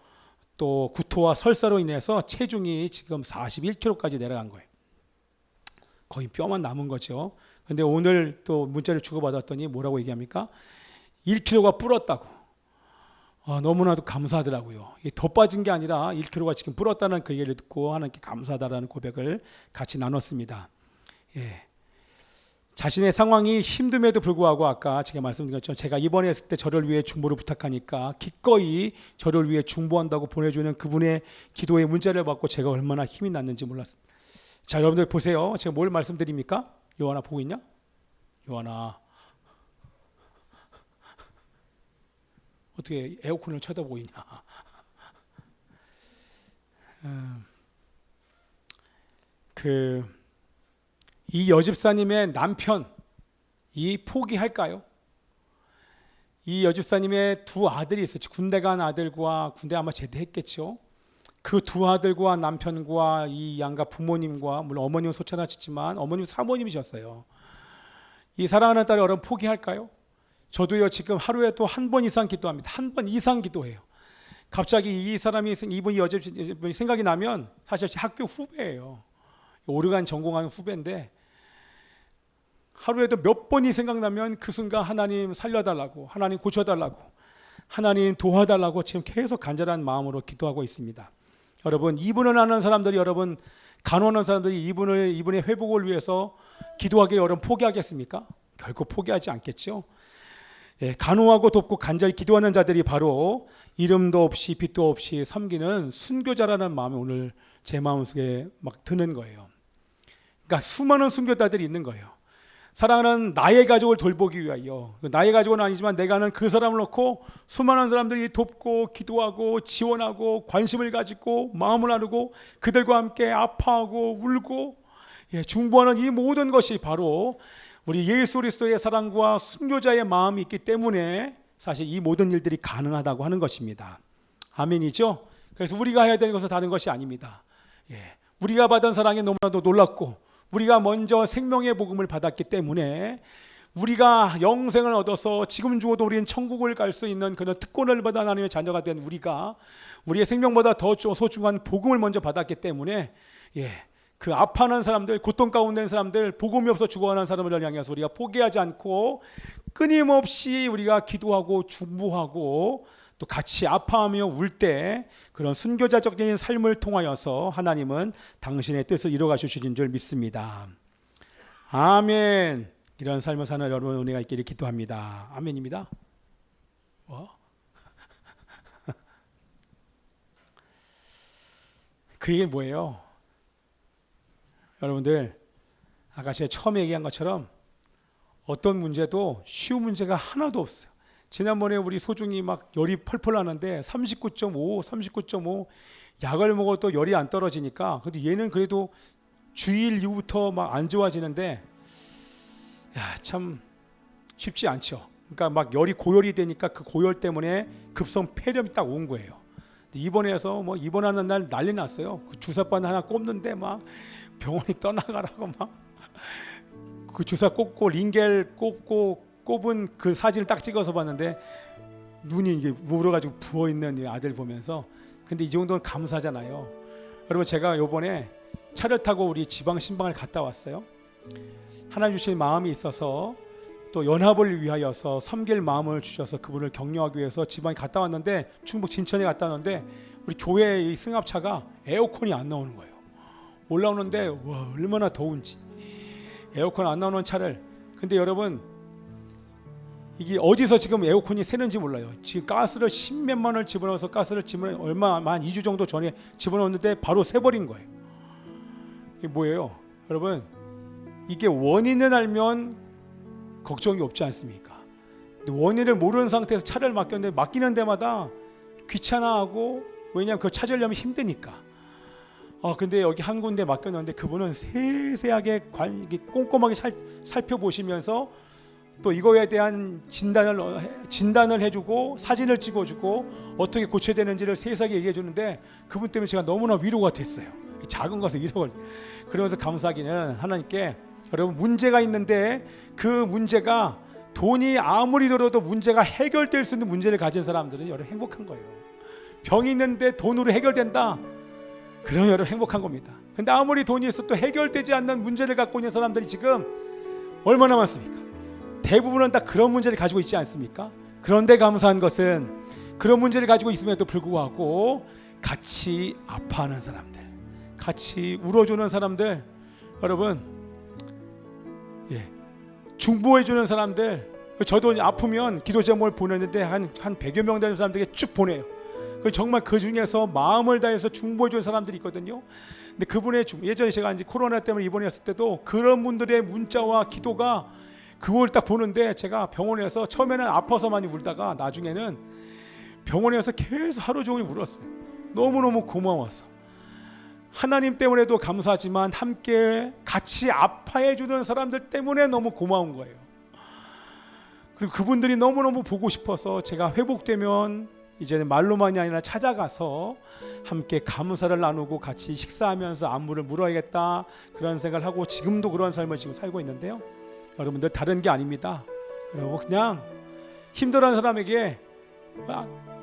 또 구토와 설사로 인해서 체중이 지금 41kg까지 내려간 거예요. 거의 뼈만 남은 거죠. 근데 오늘 또 문자를 주고받았더니 뭐라고 얘기합니까? 1kg가 불었다고. 너무나도 감사하더라고요. 더 빠진 게 아니라 1kg가 지금 불었다는 그 얘기를 듣고 하나님께 감사하다라는 고백을 같이 나눴습니다. 예. 자신의 상황이 힘듦에도 불구하고 아까 제가 말씀드린 것처럼 제가 입원했을 때 저를 위해 중보를 부탁하니까 기꺼이 저를 위해 중보한다고 보내주는 그분의 기도의 문자를 받고 제가 얼마나 힘이 났는지 몰랐습니다. 자, 여러분들 보세요. 제가 뭘 말씀드립니까? 요한아 보고 있냐? 요한아 어떻게 에어컨을 쳐다보고 있냐? 이 여집사님의 남편이 포기할까요? 이 여집사님의 두 아들이 있었죠. 군대 간 아들과 군대 아마 제대했겠죠. 그 두 아들과 남편과 이 양가 부모님과 물론 어머님은 소천하셨지만 어머님 사모님이셨어요. 이 사랑하는 딸이 여러분 포기할까요? 저도요 지금 하루에 또 한 번 이상 기도합니다. 한 번 이상 기도해요. 갑자기 이분이 여집사님이 생각이 나면 사실 제 학교 후배예요. 오르간 전공하는 후배인데 하루에도 몇 번이 생각나면 그 순간 하나님 살려달라고 하나님 고쳐달라고 하나님 도와달라고 지금 계속 간절한 마음으로 기도하고 있습니다. 여러분 이분을 아는 사람들이 여러분 간호하는 사람들이 이분의 회복을 위해서 기도하기를 여러분 포기하겠습니까? 결코 포기하지 않겠죠. 예, 간호하고 돕고 간절히 기도하는 자들이 바로 이름도 없이 빛도 없이 섬기는 순교자라는 마음이 오늘 제 마음속에 막 드는 거예요. 그러니까 수많은 순교자들이 있는 거예요. 사랑하는 나의 가족을 돌보기 위하여 나의 가족은 아니지만 내가 아는 그 사람을 놓고 수많은 사람들이 돕고 기도하고 지원하고 관심을 가지고 마음을 나누고 그들과 함께 아파하고 울고 중보하는 이 모든 것이 바로 우리 예수 그리스도의 사랑과 순교자의 마음이 있기 때문에 사실 이 모든 일들이 가능하다고 하는 것입니다. 아멘이죠? 그래서 우리가 해야 되는 것은 다른 것이 아닙니다. 우리가 받은 사랑에 너무나도 놀랍고 우리가 먼저 생명의 복음을 받았기 때문에 우리가 영생을 얻어서 지금 죽어도 우리는 천국을 갈 수 있는 그런 특권을 받아 하나님의 자녀가 된 우리가 우리의 생명보다 더 소중한 복음을 먼저 받았기 때문에 그 아파하는 사람들, 고통 가운데 있는 사람들, 복음이 없어 죽어가는 사람을 향해서 우리가 포기하지 않고 끊임없이 우리가 기도하고 중보하고 또 같이 아파하며 울 때 그런 순교자적인 삶을 통하여서 하나님은 당신의 뜻을 이루어 주시는 줄 믿습니다. 아멘. 이런 삶을 사는 여러분 은혜가 있기를 기도합니다. 아멘입니다. 그 얘기는 뭐예요? 여러분들 아까 제가 처음에 얘기한 것처럼 어떤 문제도 쉬운 문제가 하나도 없어요. 지난번에 우리 소중이 막 열이 펄펄 나는데 39.5 약을 먹어도 열이 안 떨어지니까, 근데 얘는 그래도 주일 이후부터 막 안 좋아지는데, 참 쉽지 않죠. 그러니까 막 열이 고열이 되니까 그 고열 때문에 급성 폐렴이 딱 온 거예요. 입원해서 뭐 입원하는 날 난리 났어요. 그 주사바늘 하나 꼽는데 막 병원이 떠나가라고 막 그 주사 꽂고 링겔 꼽은 그 사진을 딱 찍어서 봤는데 눈이 이게 울어가지고 부어 있는 이 아들 보면서, 근데 이 정도는 감사하잖아요. 여러분 제가 요번에 차를 타고 우리 지방 신방을 갔다 왔어요. 하나님 주신 마음이 있어서 또 연합을 위하여서 섬길 마음을 주셔서 그분을 격려하기 위해서 지방에 갔다 왔는데, 충북 진천에 갔다 왔는데 우리 교회 이 승합차가 에어컨이 안 나오는 거예요. 올라오는데 와 얼마나 더운지 에어컨 안 나오는 차를. 근데 여러분 이게 어디서 지금 에어컨이 새는지 몰라요. 지금 가스를 10몇만 원을 집어넣어서 가스를 얼마 한 2주 정도 전에 집어넣었는데 바로 새버린 거예요. 이게 뭐예요? 여러분 이게 원인을 알면 걱정이 없지 않습니까? 근데 원인을 모르는 상태에서 차를 맡겼는데 맡기는 데마다 귀찮아하고, 왜냐하면 그걸 찾으려면 힘드니까. 근데 여기 한 군데 맡겨놨는데 그분은 세세하게 꼼꼼하게 살펴보시면서 또 이거에 대한 진단을 해주고 사진을 찍어주고 어떻게 고쳐야 되는지를 세세하게 얘기해 주는데, 그분 때문에 제가 너무나 위로가 됐어요. 작은 것을 위로를. 그러면서 감사하기는 하나님께, 여러분 문제가 있는데 그 문제가 돈이 아무리 들어도 문제가 해결될 수 있는 문제를 가진 사람들은 여러분 행복한 거예요. 병이 있는데 돈으로 해결된다, 그러면 여러분 행복한 겁니다. 근데 아무리 돈이 있어도 해결되지 않는 문제를 갖고 있는 사람들이 지금 얼마나 많습니까? 대부분은 다 그런 문제를 가지고 있지 않습니까? 그런데 감사한 것은 그런 문제를 가지고 있음에도 불구하고 같이 아파하는 사람들, 같이 울어주는 사람들, 여러분 중보해주는 사람들. 저도 아프면 기도 제목을 보냈는데 한 100여 명 되는 사람들에게 쭉 보내요. 정말 그 중에서 마음을 다해서 중보해주는 사람들이 있거든요. 근데 그분의 예전에 제가 이제 코로나 때문에 입원했을 때도 그런 분들의 문자와 기도가, 그걸 딱 보는데 제가 병원에서 처음에는 아파서 많이 울다가 나중에는 병원에서 계속 하루 종일 울었어요. 너무너무 고마워서. 하나님 때문에도 감사하지만 함께 같이 아파해주는 사람들 때문에 너무 고마운 거예요. 그리고 그분들이 너무너무 보고 싶어서 제가 회복되면 이제는 말로만이 아니라 찾아가서 함께 감사를 나누고 같이 식사하면서 안부를 물어야겠다, 그런 생각을 하고 지금도 그런 삶을 지금 살고 있는데요. 여러분들 다른 게 아닙니다. 여러분 그냥 힘들어하는 사람에게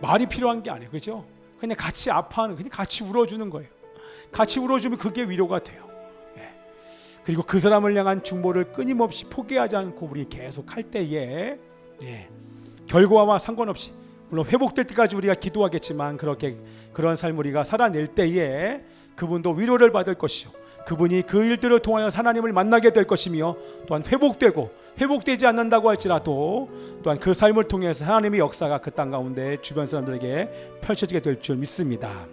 말이 필요한 게 아니에요. 그죠? 그냥 같이 아파하는, 그냥 같이 울어주는 거예요. 같이 울어주면 그게 위로가 돼요. 그리고 그 사람을 향한 중보를 끊임없이 포기하지 않고 우리 계속 할 때에 결과와 상관없이, 물론 회복될 때까지 우리가 기도하겠지만 그런 삶을 우리가 살아낼 때에 그분도 위로를 받을 것이요, 그분이 그 일들을 통하여 하나님을 만나게 될 것이며, 또한 회복되지 않는다고 할지라도 또한 그 삶을 통해서 하나님의 역사가 그 땅 가운데 주변 사람들에게 펼쳐지게 될 줄 믿습니다.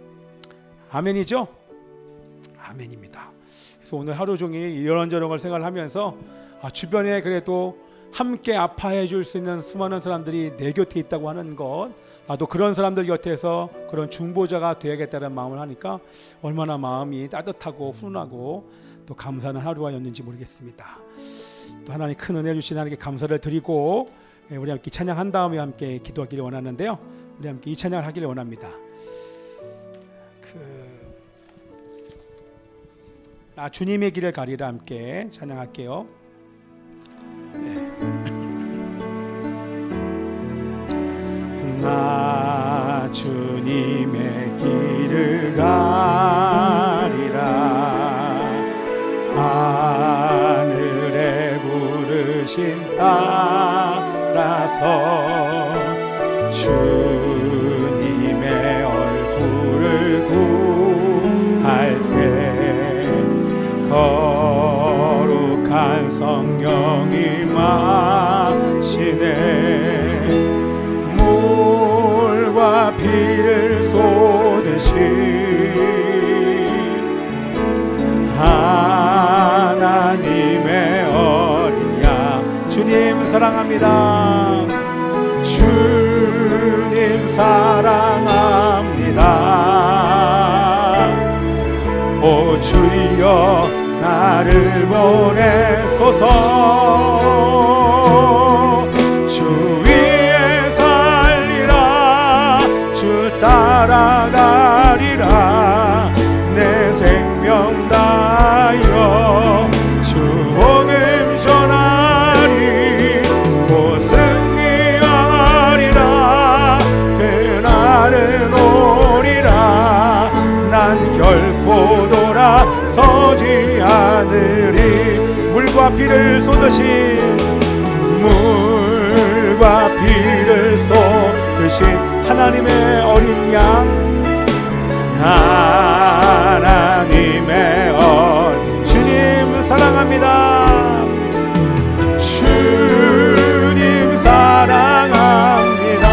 아멘이죠? 아멘입니다. 그래서 오늘 하루 종일 이런저런 걸 생각하면서 주변에 그래도 함께 아파해 줄 수 있는 수많은 사람들이 내 곁에 있다고 하는 것, 나도 그런 사람들 곁에서 그런 중보자가 되야겠다는 마음을 하니까 얼마나 마음이 따뜻하고 훈훈하고 또 감사하는 하루였는지 모르겠습니다. 또 하나님 큰 은혜 주신 하나님께 감사를 드리고 우리 함께 찬양한 다음에 함께 기도하기를 원하는데요. 우리 함께 이 찬양을 하기를 원합니다. 주님의 길을 가리라 함께 찬양할게요. 나 주님의 길을 가리라, 하늘에 부르심 따라서 주님의 얼굴을 구할 때 거룩한 성령이 마시네. 물과 피를 쏟으신 하나님의 어린 양, 주님 사랑합니다. 주님 사랑합니다. 오 주여 나를 보내소서. 주 위에 살리라, 주 따라가리라. 내 생명 다하여 주 복음 전하리. 곧 승리하리라. 그날은 오리라. 난 결코 돌아서지 않으리. 물과 피를 쏟으신, 물과 피를 쏟으신 하나님의 어린 양, 하나님의 어린 주님 사랑합니다. 주님 사랑합니다.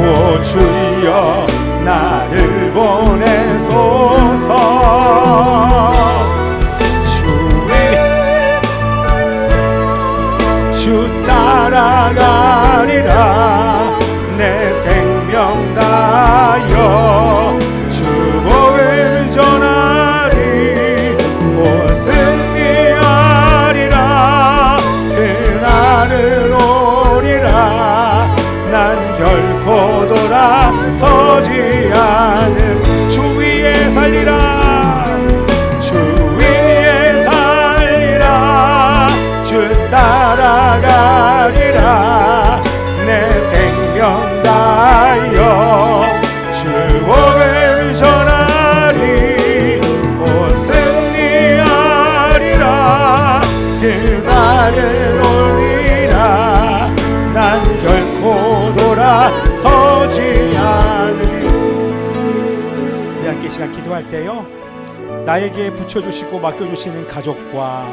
오 주여 나를 보내소서. 주 따라가리라. 내 생명 다하여 주 복을 전하리. 곧 승리하리라. 그날은 오리라. 난 결코 돌아서지 않음. 주 위에 살리라. 주 위에 살리라. 주 따라가리라. 내 생명 다하여 주 복을 전하리. 곧 승리하리라. 그날은 오리라. 난 결코 돌아서지 않으리. 우리 함께 시간 기도할 때요, 나에게 붙여주시고 맡겨주시는 가족과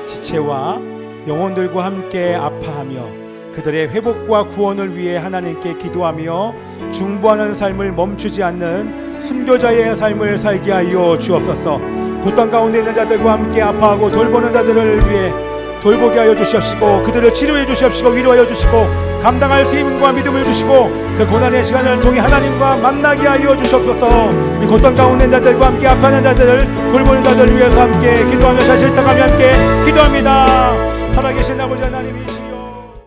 지체와 영혼들과 함께 아파하며 그들의 회복과 구원을 위해 하나님께 기도하며 중보하는 삶을 멈추지 않는 순교자의 삶을 살게 하여 주옵소서. 고통 가운데 있는 자들과 함께 아파하고 돌보는 자들을 위해 돌보게 하여 주시옵시고, 그들을 치료해 주시옵시고, 위로하여 주시고, 감당할 수 힘과 믿음을 주시고, 그 고난의 시간을 통해 하나님과 만나게 하여 주시옵소서. 우리 고통 가운데 있는 자들과 함께 아파하는 자들을 돌보는 자들을 위해서 함께 기도하며, 자신을 당하며 함께 기도합니다. 살아계신 아버지 하나님이시여,